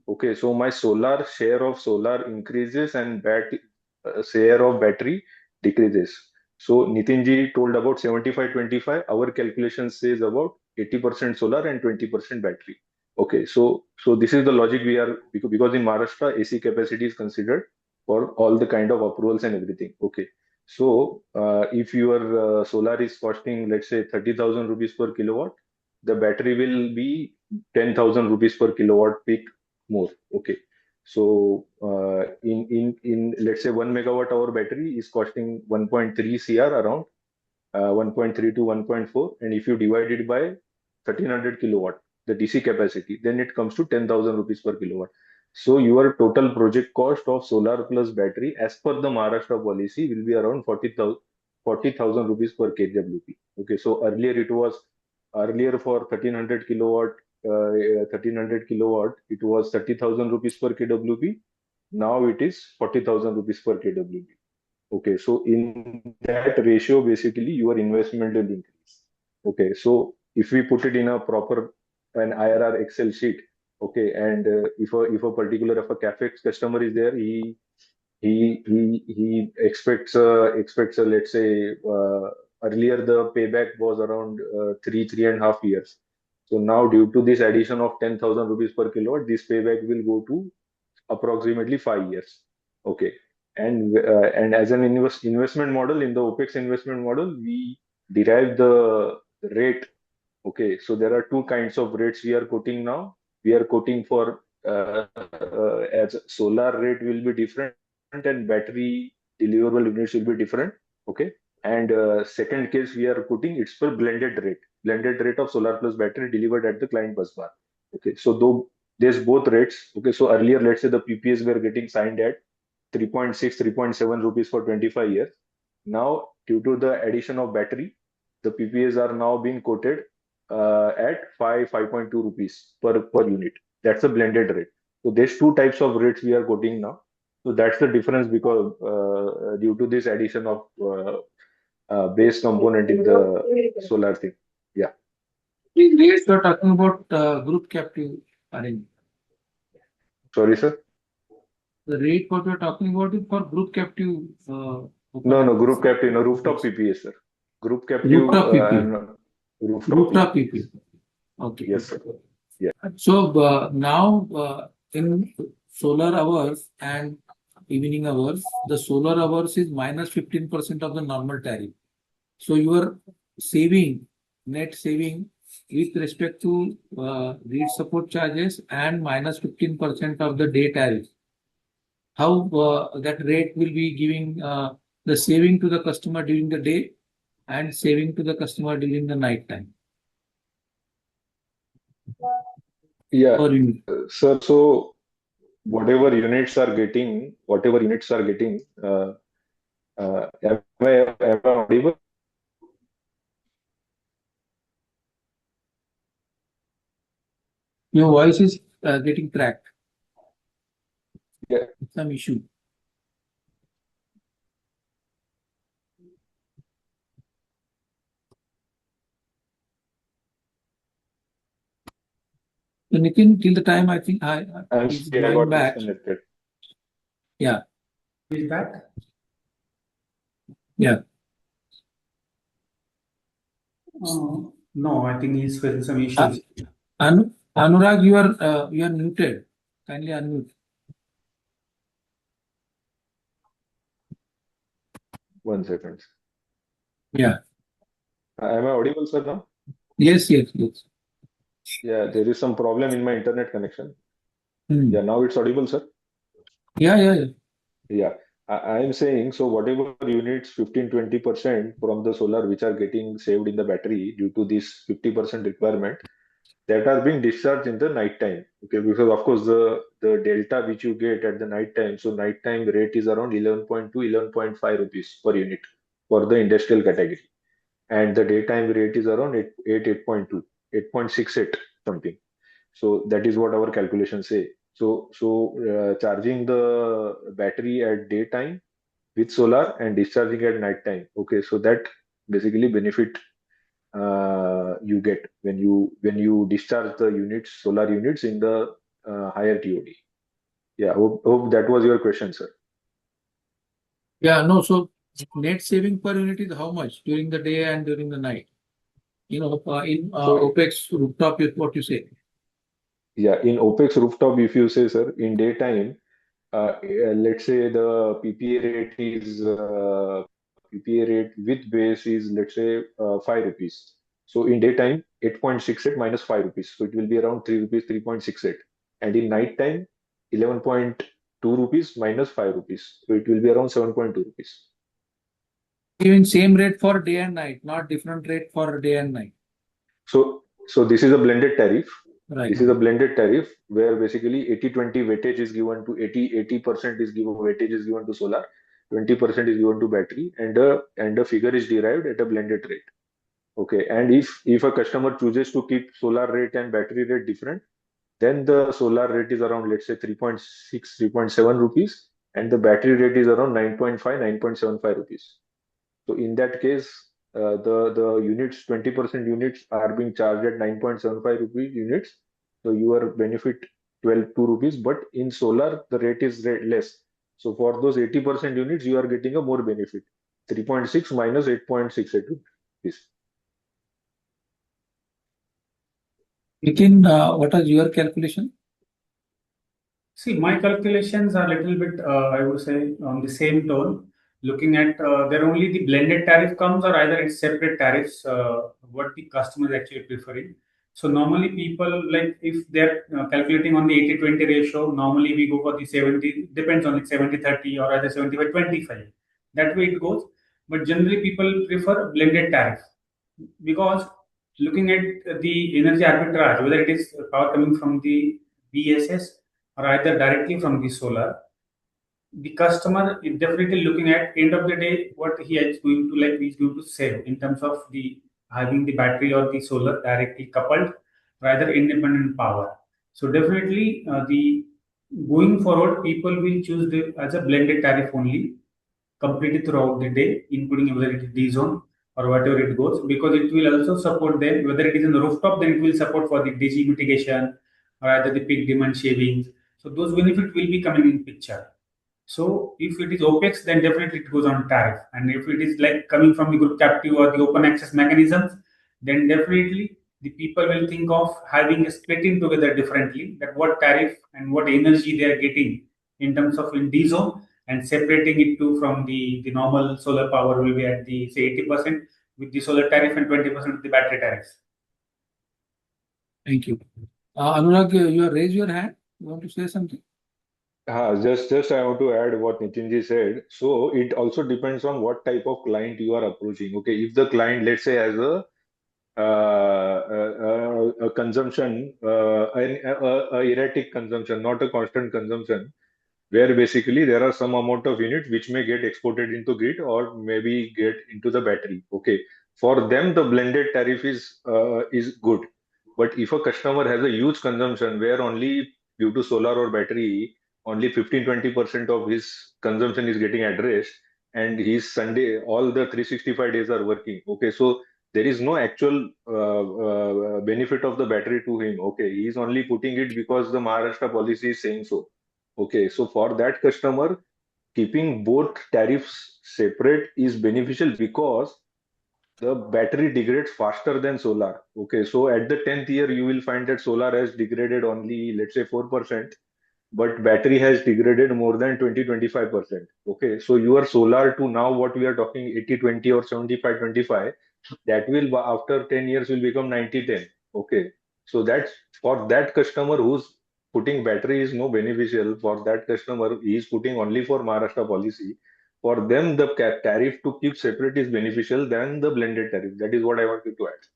Okay, so my share of solar increases and share of battery decreases. So Nitinji told about 75-25. Our calculation says about 80% solar and 20% battery. Okay, so this is the logic we are because in Maharashtra AC capacity is considered for all the kind of approvals and everything. Okay, so if your solar is costing let's say 30,000 rupees per kilowatt, the battery will be 10,000 rupees per kilowatt peak more. Okay, so in let's say 1 megawatt hour battery is costing 1.3 cr around 1.3 to 1.4, and if you divide it by 1300 kilowatt the DC capacity, then it comes to 10,000 rupees per kilowatt. So your total project cost of solar plus battery as per the Maharashtra policy will be around 40,000 rupees per kWp. Okay, so earlier for 1300 kilowatt 1300 kilowatt, it was 30,000 rupees per kWp. Now it is 40,000 rupees per kWp. Okay, so in that ratio, basically your investment will increase. Okay, so if we put it in a proper an IRR Excel sheet, okay, and if a capex customer is there, he expects let's say earlier the payback was around 3.5 years. So now due to this addition of 10,000 rupees per kilowatt, this payback will go to approximately 5 years. Okay, and as an investment model in the OPEX investment model, we derive the rate. Okay, so there are two kinds of rates we are quoting now. We are quoting for as solar rate will be different and battery deliverable units will be different. Okay, and second case we are quoting it's for blended rate of solar plus battery delivered at the client bus bar. Okay, so though there's both rates. Okay, so earlier let's say the PPAs were getting signed at 3.6, 3.7 rupees for 25 years. Now due to the addition of battery, the PPAs are now being quoted at 5.2 rupees per unit. That's a blended rate. So there's two types of rates we are quoting now. So that's the difference because due to this addition of base component in the solar thing. Yeah. The rates you're talking about group captive arrangement. Sorry, sir. The rate what you're talking about is for group captive. No, group captive, no, rooftop PPA, sir. Group captive. Rooftop PPA. Rooftop PPA. Okay. Yes, sir. Yeah. So now in solar hours and evening hours, the solar hours is minus 15% of the normal tariff. So your net saving with respect to grid support charges and minus 15% of the day tariff. How that rate will be giving the saving to the customer during the day and saving to the customer during the night time. Yeah, Per unit. sir. So whatever units are getting, am I audible? Your voice is getting cracked. Yeah. Some issue. So Nitin, till the time I think I'm he's sorry, I going got back. disconnected. Yeah. Is back? Yeah. No, I think he's facing some issues. Anurag, you are muted. Kindly unmute. 1 second. Yeah. Am I audible, sir, now? Yes. Yeah, there is some problem in my internet connection. Hmm. Yeah, now it's audible, sir. Yeah. Yeah, I am saying so whatever units 15-20% from the solar which are getting saved in the battery due to this 50% requirement, that are being discharged in the night time. Okay, because of course the delta which you get at the night time, so night time rate is around 11.2, 11.5 rupees per unit for the industrial category, and the daytime rate is around 8.2, 8.68 something. So that is what our calculations say. So charging the battery at daytime with solar and discharging at night time. Okay, so that basically benefit you get when you discharge the units, solar units in the higher TOD. Yeah, hope that was your question, sir. Yeah, no. So net saving per unit is how much during the day and during the night? In So OPEX rooftop is what you say. yeah, in OPEX rooftop, if you say, sir, in daytime, let's say the PPA rate with base is, let's say, 5 rupees. So in daytime, 8.68 minus 5 rupees. So it will be around 3 rupees, 3.68. And in night time, 11.2 rupees minus 5 rupees. So it will be around 7.2 rupees. Giving same rate for day and night, not different rate for day and night. So this is a blended tariff. Right. This is a blended tariff where basically 80-20 weightage is given to 80% is given weightage is given to solar, 20% is given to battery, and a figure is derived at a blended rate. Okay, and if a customer chooses to keep solar rate and battery rate different, then the solar rate is around, let's say, 3.6, 3.7 rupees, and the battery rate is around 9.5, 9.75 rupees. So in that case, the units, 20% units are being charged at 9.75 rupees units. So your benefit 2 rupees, but in solar, the rate is less. So for those 80% units, you are getting a more benefit, 3.6 minus 8.68 rupees. Nitin, what was your calculation? See, my calculations are a little bit, I would say, on the same tone. Looking at there only the blended tariff comes, or either it's separate tariffs, what the customer is actually preferring. So normally people, like if they're calculating on the 80-20 ratio, normally we go for the 70, depends on the 70-30 or either 75-25. That way it goes. But generally people prefer blended tariff because looking at the energy arbitrage, whether it is power coming from the BESS or either directly from the solar, the customer is definitely looking at end of the day what he is going to like he's going to save in terms of the having the battery or the solar directly coupled, rather independent power. So definitely the going forward people will choose the as a blended tariff only completely throughout the day, including whether it is D zone or whatever it goes, because it will also support them, whether it is in the rooftop, then it will support for the DG mitigation or either the peak demand shavings. So those benefits will be coming in picture. So if it is OPEX, then definitely it goes on tariff. And if it is like coming from the group captive or the open access mechanisms, then definitely the people will think of having a splitting together differently, that what tariff and what energy they are getting in terms of in D zone, and separating it to from the normal solar power will be at the say 80% with the solar tariff and 20% with the battery tariffs. Thank you. Anurag, you have raised your hand. You want to say something? Just I want to add what Nitinji said. So it also depends on what type of client you are approaching. Okay, if the client, let's say, has a consumption, a erratic consumption, not a constant consumption, where basically there are some amount of units which may get exported into grid or maybe get into the battery. Okay, for them the blended tariff is good. But if a customer has a huge consumption where only due to solar or battery only 15-20% of his consumption is getting addressed, and his Sunday all the 365 days are working. Okay, so there is no actual benefit of the battery to him. Okay, he is only putting it because the Maharashtra policy is saying so. Okay, so for that customer, keeping both tariffs separate is beneficial because the battery degrades faster than solar. Okay, so at the 10th year, you will find that solar has degraded only, let's say, 4%, but battery has degraded more than 20-25%. Okay, so your solar to now what we are talking 80-20 or 75-25, that will after 10 years will become 90-10. Okay, so that's for that customer who's putting battery is no beneficial. For that customer, he is putting only for Maharashtra policy. For them, the tariff to keep separate is beneficial than the blended tariff. That is what I wanted to add.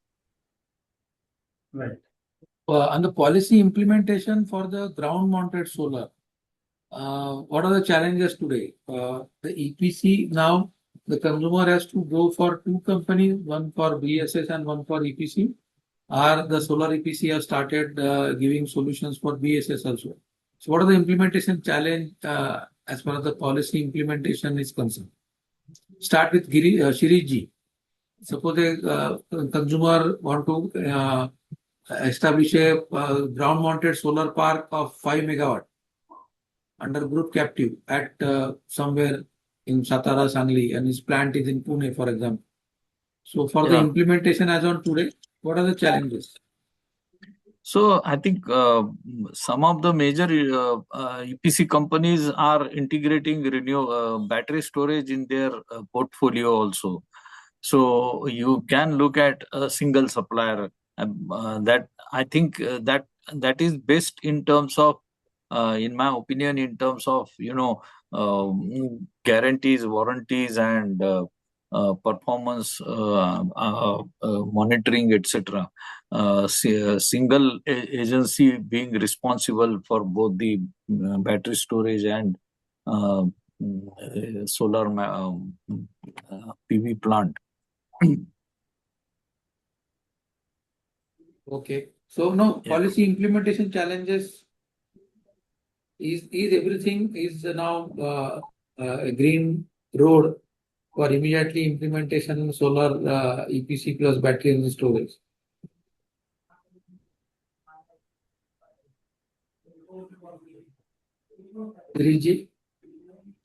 Right. On the policy implementation for the ground-mounted solar, what are the challenges today? The EPC now, the consumer has to go for two companies, one for BESS and one for EPC. Or the solar EPC has started giving solutions for BESS also. So, what are the implementation challenge as far as the policy implementation is concerned? Start with Shirish ji. Suppose a consumer want to establish a ground-mounted solar park of 5 megawatt under group captive at somewhere in Satara, Sangli, and his plant is in Pune, for example. So, for the Yeah. implementation as on today, what are the challenges? So I think some of the major EPC companies are integrating battery storage in their portfolio also. So you can look at a single supplier that I think that is best in terms of, in my opinion, in terms of guarantees, warranties, and performance monitoring, etc. Single agency being responsible for both the battery storage and solar PV plant. Okay. So no Yeah. policy implementation challenges is everything is now a green road for immediately implementation solar EPC plus battery energy storage. Riji,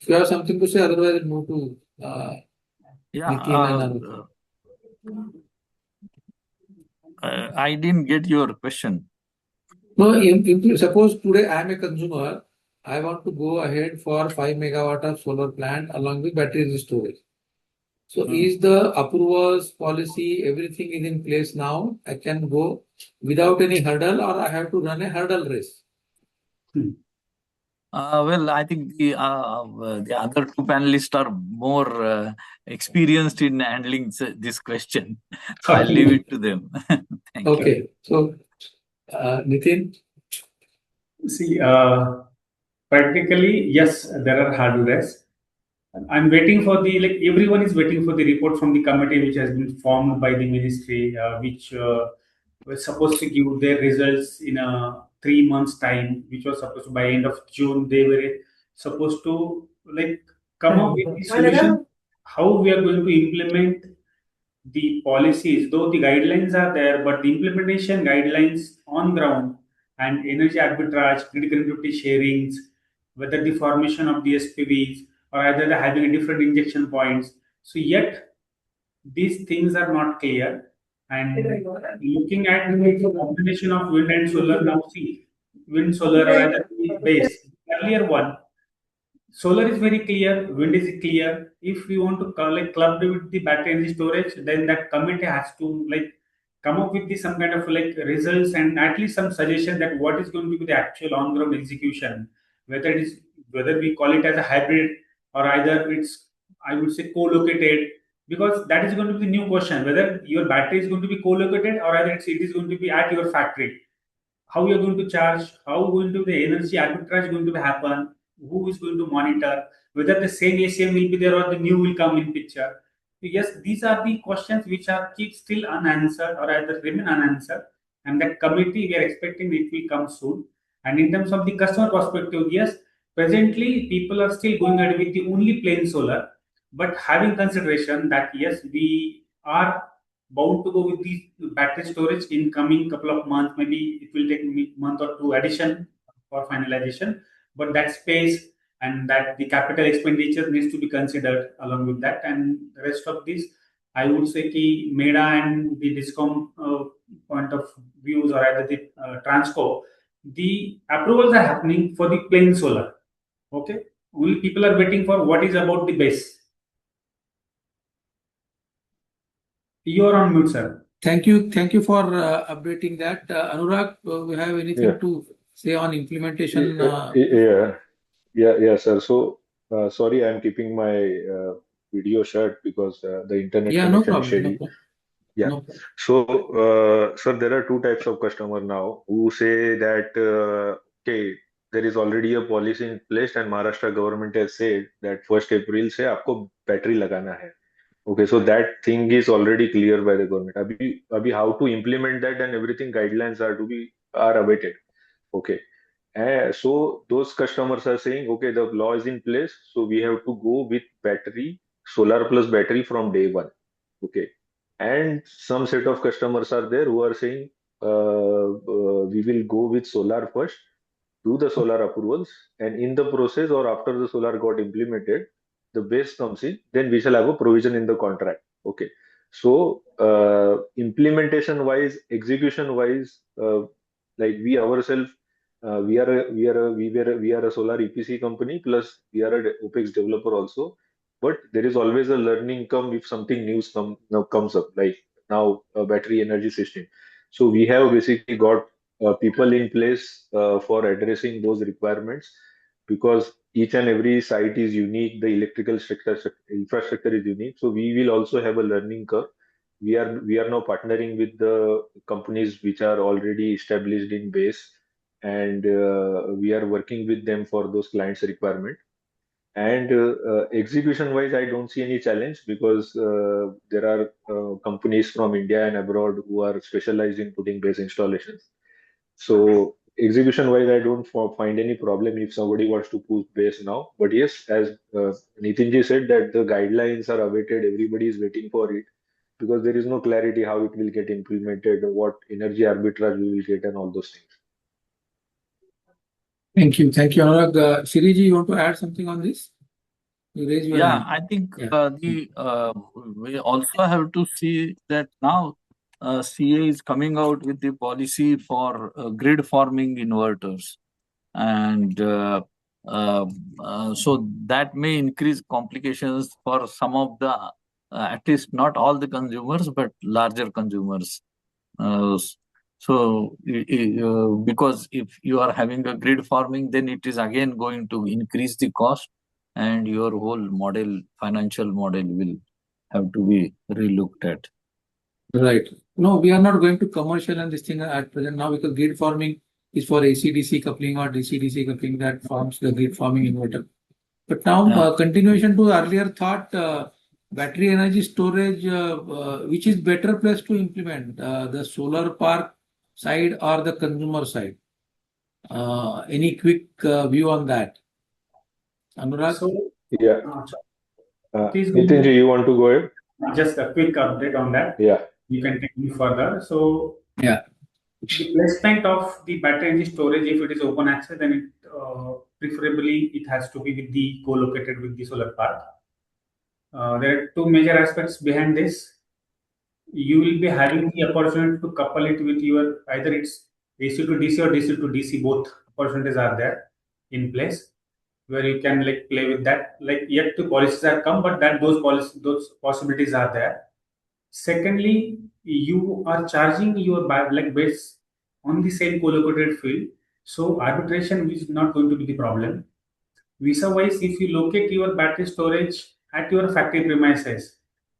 if you have something to say, otherwise move to Nitin and Anup. I didn't get your question. No, suppose today I am a consumer, I want to go ahead for 5 megawatt of solar plant along with battery energy storage. So is the approvals, policy, everything is in place now? I can go without any hurdle, or I have to run a hurdle race? Well, I think the other two panelists are more experienced in handling this question. So I'll leave it to them. Thank you. Okay. So, Nitin? See, practically, yes, there are hurdles. I'm waiting for everyone is waiting for the report from the committee which has been formed by the ministry, which was supposed to give their results in a 3 months time, which was supposed to by end of June. They were supposed to come up with the solution how we are going to implement the policies, though the guidelines are there, but the implementation guidelines on ground and energy arbitrage, grid connectivity sharings, whether the formation of the SPVs or either the having a different injection points. So yet these things are not clear. And looking at the combination of wind and solar, now see wind, solar, or either the base. Earlier one, solar is very clear, wind is clear. If we want to club with the battery energy storage, then that committee has to come up with some kind of results and at least some suggestion that what is going to be the actual on ground execution, whether we call it as a hybrid or either it's, I would say, co-located, because that is going to be the new question, whether your battery is going to be co-located or either it is going to be at your factory. How you are going to charge, how going to the energy arbitrage going to happen, who is going to monitor, whether the same ACM will be there or the new will come in picture. So yes, these are the questions which are keep still unanswered or either remain unanswered, and that committee we are expecting it will come soon. And in terms of the customer perspective, yes, presently people are still going ahead with the only plain solar, but having consideration that yes, we are bound to go with the battery storage in coming couple of months. Maybe it will take a month or two addition for finalization, but that space and that the capital expenditure needs to be considered along with that. And the rest of this, I would say, ki MEDA and the DISCOM point of views or either the Transco, the approvals are happening for the plain solar. Okay, only people are waiting for what is about the base. You are on mute, sir. Thank you for updating that. Anurag, we have anything to say on implementation? Yeah, sir. So, sorry, I'm keeping my video shut because the internet Yeah, no connection is problem. shady. Yeah. No. So, sir, there are two types of customer now who say that, okay, there is already a policy in place and Maharashtra government has said that 1st April से आपको battery लगाना है. Okay, so that thing is already clear by the government. अभी how to implement that and everything guidelines are awaited. Okay. So those customers are saying, okay, the law is in place, so we have to go with battery, solar plus battery from day one. Okay. And some set of customers are there who are saying, we will go with solar first, do the solar approvals, and in the process or after the solar got implemented, the base comes in, then we shall have a provision in the contract. Okay. So implementation wise, execution wise, like we ourselves, we are a solar EPC company plus we are a OPEX developer also. But there is always a learning come if something new comes up, like now a battery energy system. So we have basically got people in place for addressing those requirements because each and every site is unique. The electrical infrastructure is unique. So we will also have a learning curve. We are now partnering with the companies which are already established in base, and we are working with them for those clients' requirement. And execution wise, I don't see any challenge because there are companies from India and abroad who are specialized in putting base installations. So execution wise, I don't find any problem if somebody wants to put base now. But yes, as Nitinji said, that the guidelines are awaited, everybody is waiting for it because there is no clarity how it will get implemented, what energy arbitrage we will get, and all those things. Thank you. Thank you, Anurag. Shiriji, you want to add something on this? You raise your Yeah, hand. I think Yeah. we also have to see that now CA is coming out with the policy for grid forming inverters, and so that may increase complications for some of the, at least not all the consumers, but larger consumers. S- because if you are having a grid farming, then it is again going to increase the cost, and your whole model, financial model, will have to be relooked at. Right. No, we are not going to commercial and this thing at present now because grid farming is for AC-DC coupling or DC-DC coupling that forms the grid farming inverter. But now, Yeah. continuation to earlier thought, battery energy storage, which is better place to implement, the solar park side or the consumer side? Any quick view on that? Anurag? So, Yeah. please go Nitinji, you want to go ahead? just a quick update on that. Yeah. You can take me further. So, Yeah. the placement of the battery energy storage, if it is open access, then it preferably it has to be with the co-located with the solar park. There are two major aspects behind this. You will be having the opportunity to couple it with your either it's AC to DC or DC to DC. Both opportunities are there in place where you can like play with that. Like yet the policies have come, but that those possibilities are there. Secondly, you are charging your like base on the same co-located field, so arbitration is not going to be the problem. Visa-wise, if you locate your battery storage at your factory premises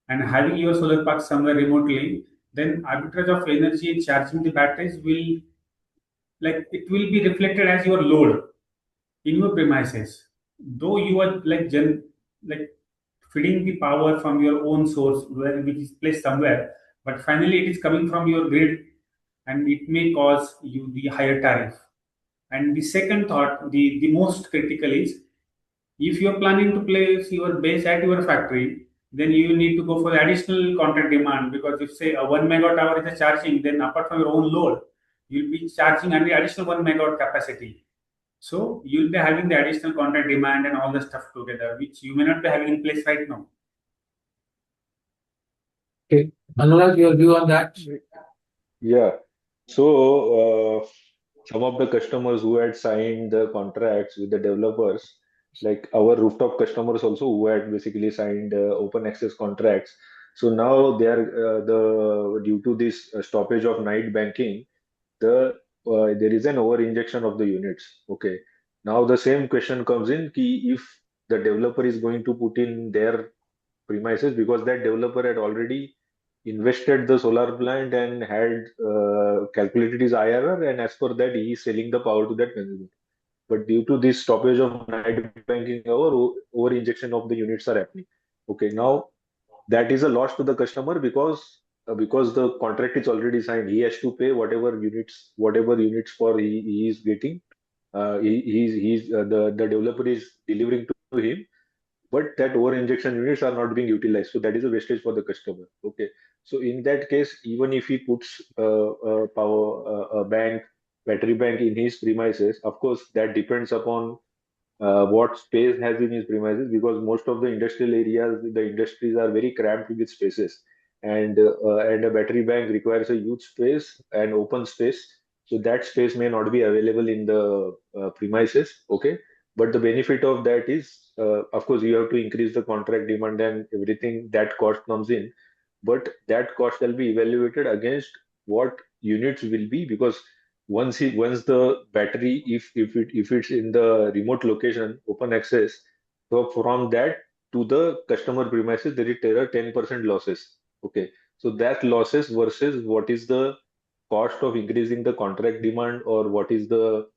and having your solar park somewhere remotely, then arbitrage of energy charging the batteries will like it will be reflected as your load in your premises. Though you are like feeding the power from your own source where which is placed somewhere, but finally it is coming from your grid and it may cause you the higher tariff. And the second thought, the most critical is if you are planning to place your base at your factory, then you need to go for the additional contract demand because if say a 1 megawatt hour is a charging, then apart from your own load, you'll be charging an additional 1 megawatt capacity. So you'll be having the additional contract demand and all the stuff together, which you may not be having in place right now. Okay. Anurag, your view on that? Yeah. So some of the customers who had signed the contracts with the developers, like our rooftop customers also who had basically signed open access contracts. So now they are the due to this stoppage of night banking, there is an over injection of the units. Okay. Now the same question comes in ki if the developer is going to put in their premises because that developer had already invested the solar plant and had calculated his IRR, and as per that, he is selling the power to that consumer. But due to this stoppage of night banking hour, over injection of the units are happening. Okay, now that is a loss to the customer because the contract is already signed. He has to pay whatever units for he is getting. The developer is delivering to him, but that over injection units are not being utilized, so that is a wastage for the customer. Okay, so in that case, even if he puts a battery bank in his premises, of course that depends upon what space has in his premises, because most of the industrial areas, the industries are very cramped with spaces, and a battery bank requires a huge space and open space, so that space may not be available in the premises. Okay, but the benefit of that is, of course, you have to increase the contract demand and everything, that cost comes in, but that cost shall be evaluated against what units will be, because once the battery, if it's in the remote location, open access, so from that to the customer premises there are 10% losses. Okay, so that losses versus what is the cost of increasing the contract demand, or what is the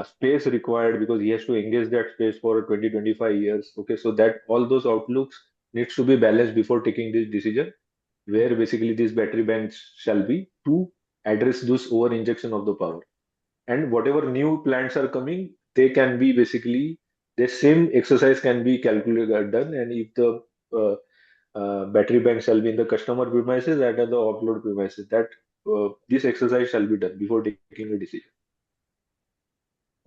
space required, because he has to engage that space for 20-25 years. Okay, so that all those outlooks needs to be balanced before taking this decision, where basically these battery banks shall be to address this over injection of the power. And whatever new plants are coming, they can be basically the same exercise can be calculated done, and if the uh, battery bank shall be in the customer premises and at the offload premises, that this exercise shall be done before taking a decision.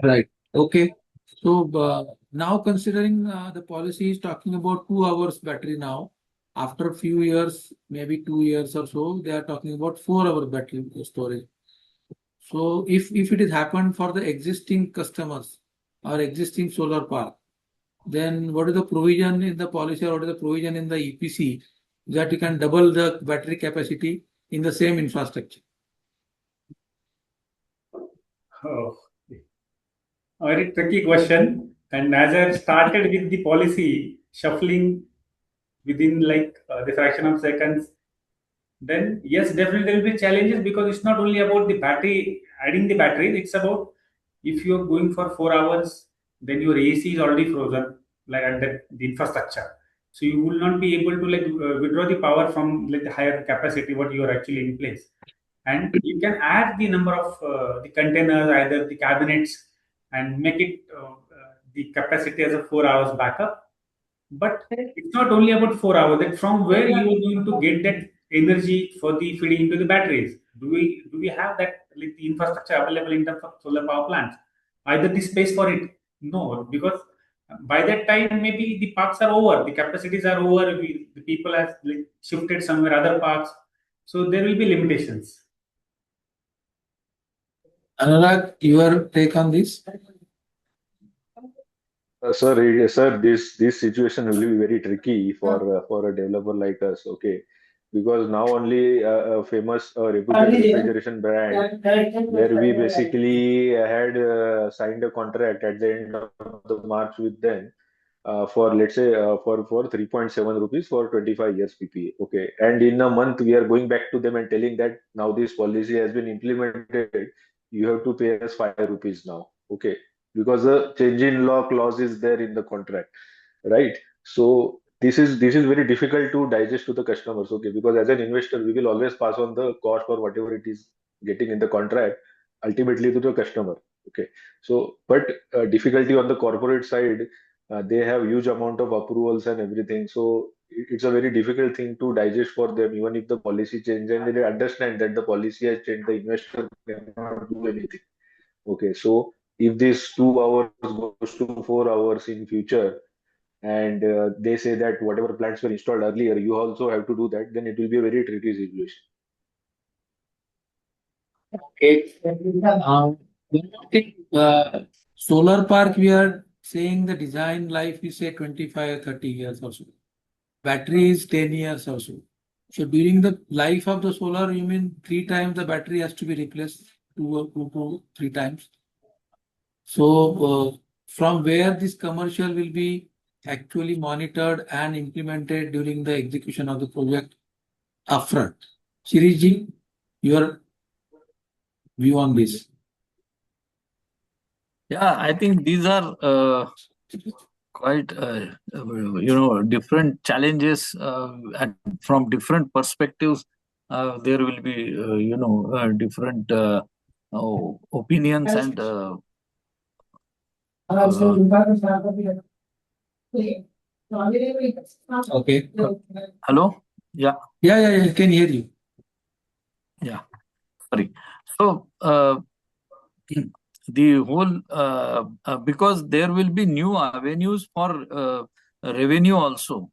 Right. Okay. So now considering the policy is talking about 2 hours battery now, after a few years, maybe 2 years or so, they are talking about 4 hour battery storage. So if it has happened for the existing customers or existing solar park, then what is the provision in the policy, or what is the provision in the EPC that you can double the battery capacity in the same infrastructure? Oh, a very tricky question. And as I started with the policy shuffling within the fraction of seconds, then yes, definitely there will be challenges, because it's not only about the battery, adding the batteries. It's about, if you're going for 4 hours, then your AC is already frozen, like at the infrastructure. So you will not be able to withdraw the power from the higher capacity what you are actually in place. And you can add the number of the containers, either the cabinets, and make it the capacity as a 4 hours backup. But it's not only about 4 hours. That from where you are going to get that energy for the feeding into the batteries? Do we have that, like, the infrastructure available in terms of solar power plants? Either the space for it? No, because by that time maybe the parks are over, the capacities are over. The people have shifted somewhere other parks, so there will be limitations. Anurag, your take on this? Sir, this situation will be very tricky for a developer like us. Okay, because now only a famous reputed refrigeration brand, where we basically had signed a contract at the end of the March with them, for, let's say, for 3.7 rupees for 25 years PPA. Okay, and in a month we are going back to them and telling that now this policy has been implemented, you have to pay us 5 rupees now. Okay, because the change in law clause is there in the contract, right? So this is very difficult to digest to the customers. Okay, because as an investor we will always pass on the cost or whatever it is getting in the contract ultimately to the customer. Okay, so but difficulty on the corporate side, they have huge amount of approvals and everything, so it's a very difficult thing to digest for them. Even if the policy change and they understand that the policy has changed, the investor cannot do anything. Okay, so if this 2 hours goes to 4 hours in future, and they say that whatever plants were installed earlier, you also have to do that, then it will be a very tricky situation. Okay. When you think solar park, we are saying the design life is say 25 or 30 years or so. Battery is 10 years or so. So during the life of the solar, you mean 3 times the battery has to be replaced, 2 to 3 times. So from where this commercial will be actually monitored and implemented during the execution of the project? upfront. Shiriji, your view on this? Yeah, I think these are quite different challenges, and from different perspectives. There will be different opinions and Okay. hello. Yeah. Yeah, I can hear you. Yeah, sorry. So the whole because there will be new avenues for revenue also,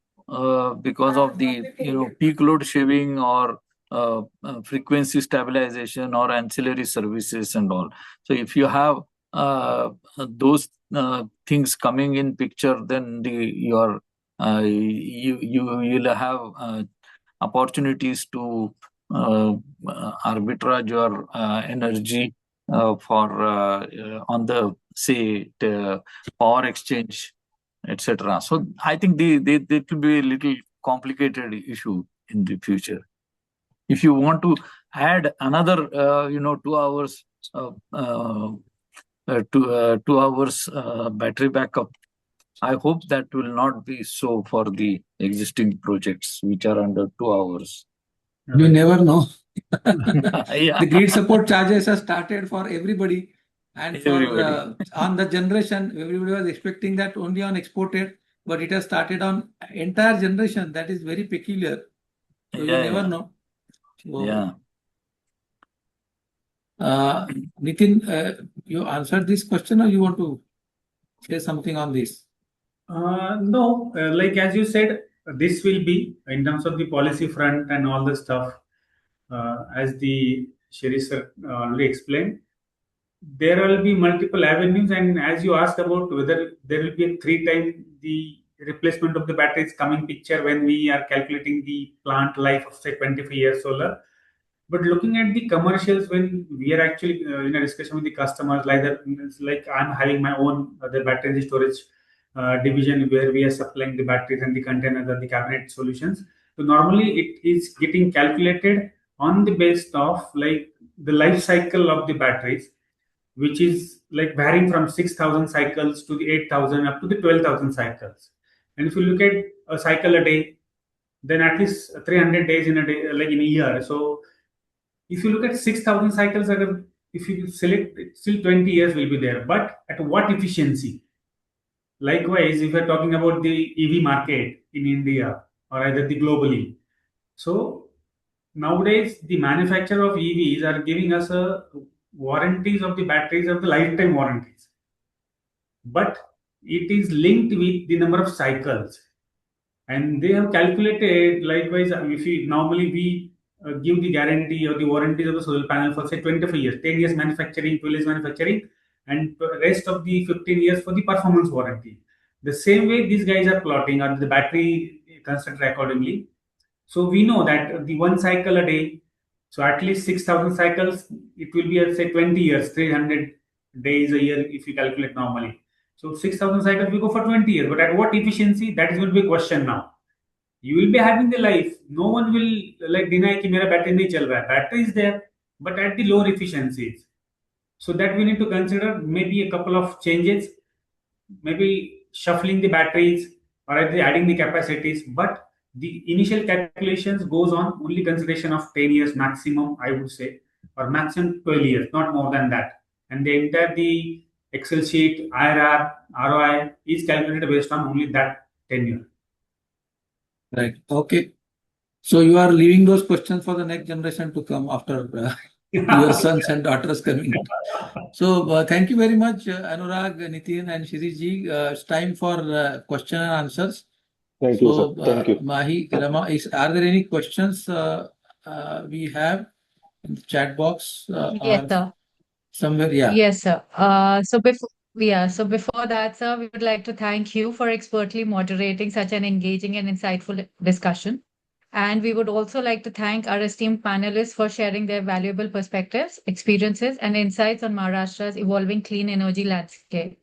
because of the peak load shaving or frequency stabilization or ancillary services and all. So if you have those things coming in picture, then you'll have opportunities to arbitrage your energy for on the say power exchange, etc. So I think it will be a little complicated issue in the future. If you want to add another 2 hours, 2 hours battery backup, I hope that will not be so for the existing projects which are under 2 hours. You never know. Yeah. The grid support charges are started for everybody, and for Everybody. on the generation, everybody was expecting that only on exported, but it has started on entire generation. That is very peculiar. So you never Yeah. know. So, Yeah. Nitin, you answered this question, or you want to say something on this? No, like as you said, this will be in terms of the policy front and all the stuff, as the Sheriff sir already explained. There will be multiple avenues, and as you asked about whether there will be a 3 time the replacement of the batteries coming picture when we are calculating the plant life of say 25 years solar. But looking at the commercials, when we are actually in a discussion with the customers, like I'm having my own the battery energy storage division where we are supplying the batteries and the containers and the cabinet solutions. So normally it is getting calculated on the base of like the life cycle of the batteries, which is like varying from 6,000 cycles to the 8,000 up to the 12,000 cycles. And if you look at a cycle a day, then at least 300 days in a day, like in a year. So if you look at 6,000 cycles, if you select, still 20 years will be there. But at what efficiency? Likewise, if you're talking about the EV market in India or either the globally, so nowadays the manufacturer of EVs are giving us a warranties of the batteries of the lifetime warranties, but it is linked with the number of cycles, and they have calculated likewise. If we normally we give the guarantee or the warranties of the solar panel for say 25 years, 10 years manufacturing, 12 years manufacturing, and rest of the 15 years for the performance warranty. The same way these guys are plotting or the battery constructed accordingly. So we know that the one cycle a day, so at least 6,000 cycles, it will be say 20 years, 300 days a year if you calculate normally. So 6,000 cycles we go for 20 years, but at what efficiency? That is going to be a question now. You will be having the life. No one will like deny कि मेरा battery नहीं चल रहा है. Battery is there, but at the lower efficiencies. So that we need to consider maybe a couple of changes, maybe shuffling the batteries or either adding the capacities. But the initial calculations goes on only consideration of 10 years maximum, I would say, or maximum 12 years, not more than that. And the entire the Excel sheet, IRR, ROI is calculated based on only that tenure. Right. Okay. So you are leaving those questions for the next generation to come after your sons and daughters coming. So thank you very much, Anurag, Nitin, and Shiriji. It's time for question and answers. Thank you, sir. So Thank you. Mahi, Rama, are there any questions we have in the chat box Yes, or sir. somewhere? Yeah. Yes, sir. So before that, sir, we would like to thank you for expertly moderating such an engaging and insightful discussion. And we would also like to thank our esteemed panelists for sharing their valuable perspectives, experiences, and insights on Maharashtra's evolving clean energy landscape.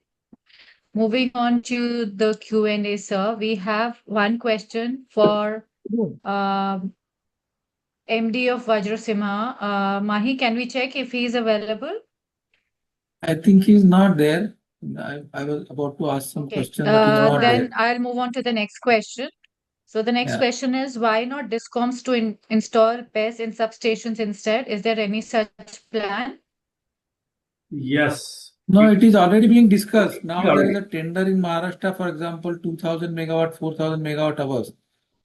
Moving on to the Q&A, sir, we have one question for um, MD of Vajrasimha. Mahi, can we check if he is available? I think he's not there. I was about to ask some Okay. question, but he's not there. Then I'll move on to the next question. So the next Yeah. question is, why not discoms to install BESS in substations instead? Is there any such plan? Yes. No, it is already being discussed. Now there Already. is a tender in Maharashtra, for example, 2000 megawatt, 4000 megawatt hours.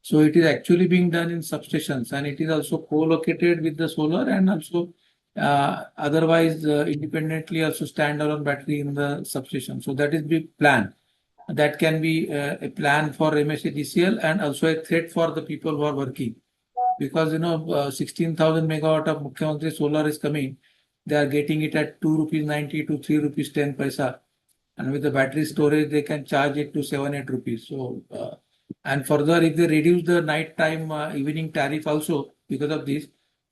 So it is actually being done in substations, and it is also co-located with the solar, and also otherwise independently also standalone battery in the substation. So that is the plan. That can be a plan for MSADCL and also a threat for the people who are working. Because 16,000 megawatt of Mukhyamantri solar is coming. They are getting it at 2 rupees 90 to 3 rupees 10 paisa. And with the battery storage, they can charge it to 7, 8 rupees. So, and further, if they reduce the night time evening tariff also, because of this,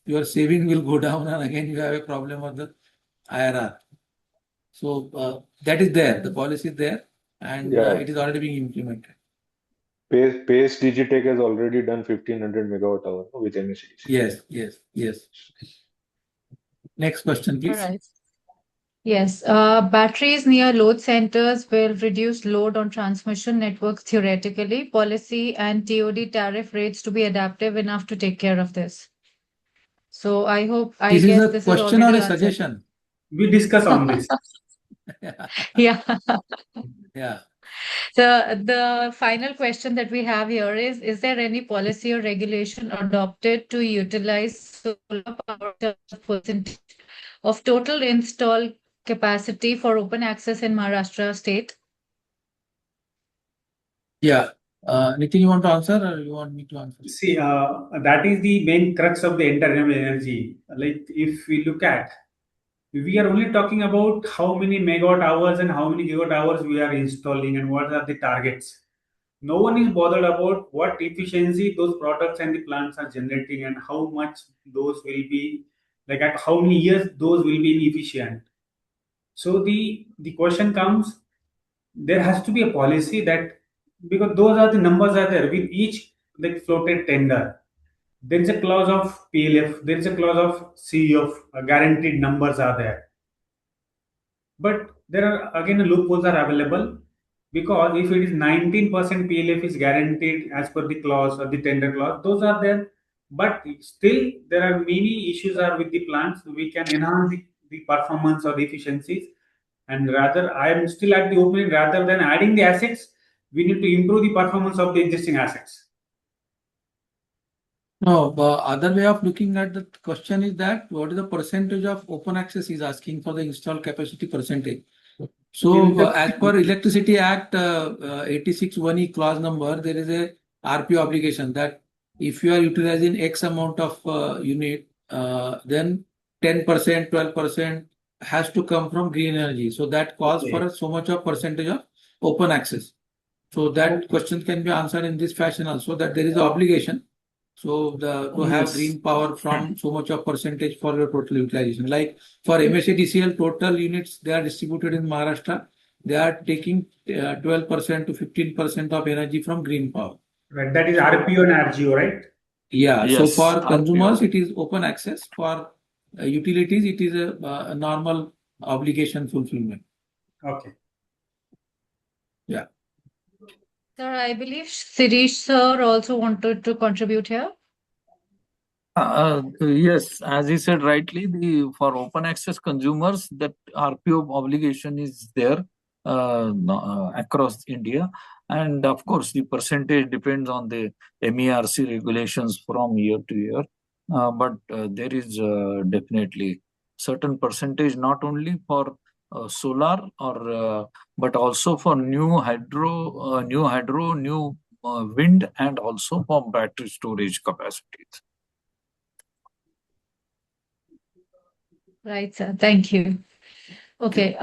your saving will go down, and again you have a problem of the IRR. So that is there. The policy is there, and Yeah, it is already being implemented. Pace Digitech has already done 1500 megawatt hour with MSCDC. Yes. Next question, All please. right. Yes, batteries near load centers will reduce load on transmission networks theoretically. Policy and TOD tariff rates to be adaptive enough to take care of this. So I This is guess a this is question or already a answered. suggestion? We discuss on this. Yeah. Yeah. So the final question that we have here is there any policy or regulation adopted to utilize solar power as a percentage of total installed capacity for open access in Maharashtra state? Yeah. Nitin, you want to answer or you want me to answer? See, that is the main crux of the entire renewable energy. Like, if we look at, we are only talking about how many megawatt hours and how many gigawatt hours we are installing and what are the targets. No one is bothered about what efficiency those products and the plants are generating and how much those will be, like at how many years those will be inefficient. So the question comes, there has to be a policy that, because those are the numbers are there with each like floated tender. There is a clause of PLF, there is a clause of CEF, guaranteed numbers are there. But there are again loopholes are available, because if it is 19% PLF is guaranteed as per the clause or the tender clause, those are there. But still, there are many issues are with the plants. We can enhance the performance or the efficiencies, and rather, I am still at the opening. Rather than adding the assets, we need to improve the performance of the existing assets. No, the other way of looking at the question is that what is the percentage of open access is asking for the installed capacity percentage. So as per Electricity Act 86 1E clause number, there is a RP obligation that if you are utilizing X amount of unit, then 10%, 12% has to come from green energy. So that calls for so much of percentage of open access. So that question can be answered in this fashion also, that there is an obligation. So to have green power from so much of percentage for your total utilization. Like for MSADCL total units, they are distributed in Maharashtra. They are taking 12% to 15% of energy from green power. Right, that is RPO and RGO, right? Yeah. So Yes, for consumers, RPO. it is open access. For utilities, it is a normal obligation fulfillment. Okay. Yeah. Sir, I believe Sirish sir also wanted to contribute here. Yes, as he said rightly, the for open access consumers, that RPO obligation is there across India, and of course the percentage depends on the MERC regulations from year to year. But there is definitely certain percentage not only for solar or but also for new hydro, new wind, and also for battery storage capacities. Right, sir. Thank you. Okay.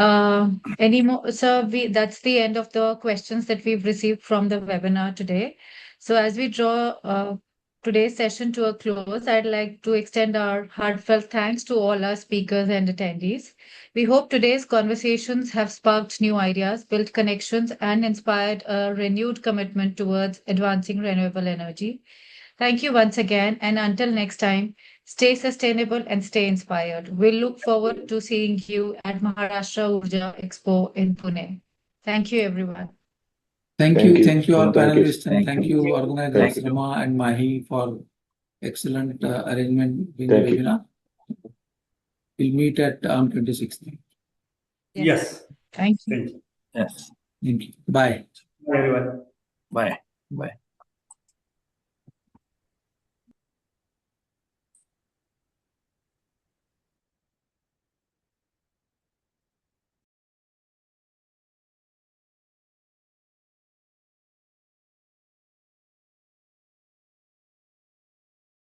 Any more? So that's the end of the questions that we've received from the webinar today. So as we draw today's session to a close, I'd like to extend our heartfelt thanks to all our speakers and attendees. We hope today's conversations have sparked new ideas, built connections, and inspired a renewed commitment towards advancing renewable energy. Thank you once again. And until next time, stay sustainable and stay inspired. We'll look forward to seeing you at Maharashtra Urja Expo in Pune. Thank you, everyone. Thank you all Thank you. panelists, and thank you organizers Thank you. Rama and Mahi for excellent arrangement in the Thank you. webinar. We'll meet at 26th. Yes. Thank you. Thank you. Yes. Thank you. Bye. Bye, everyone. Bye. Bye.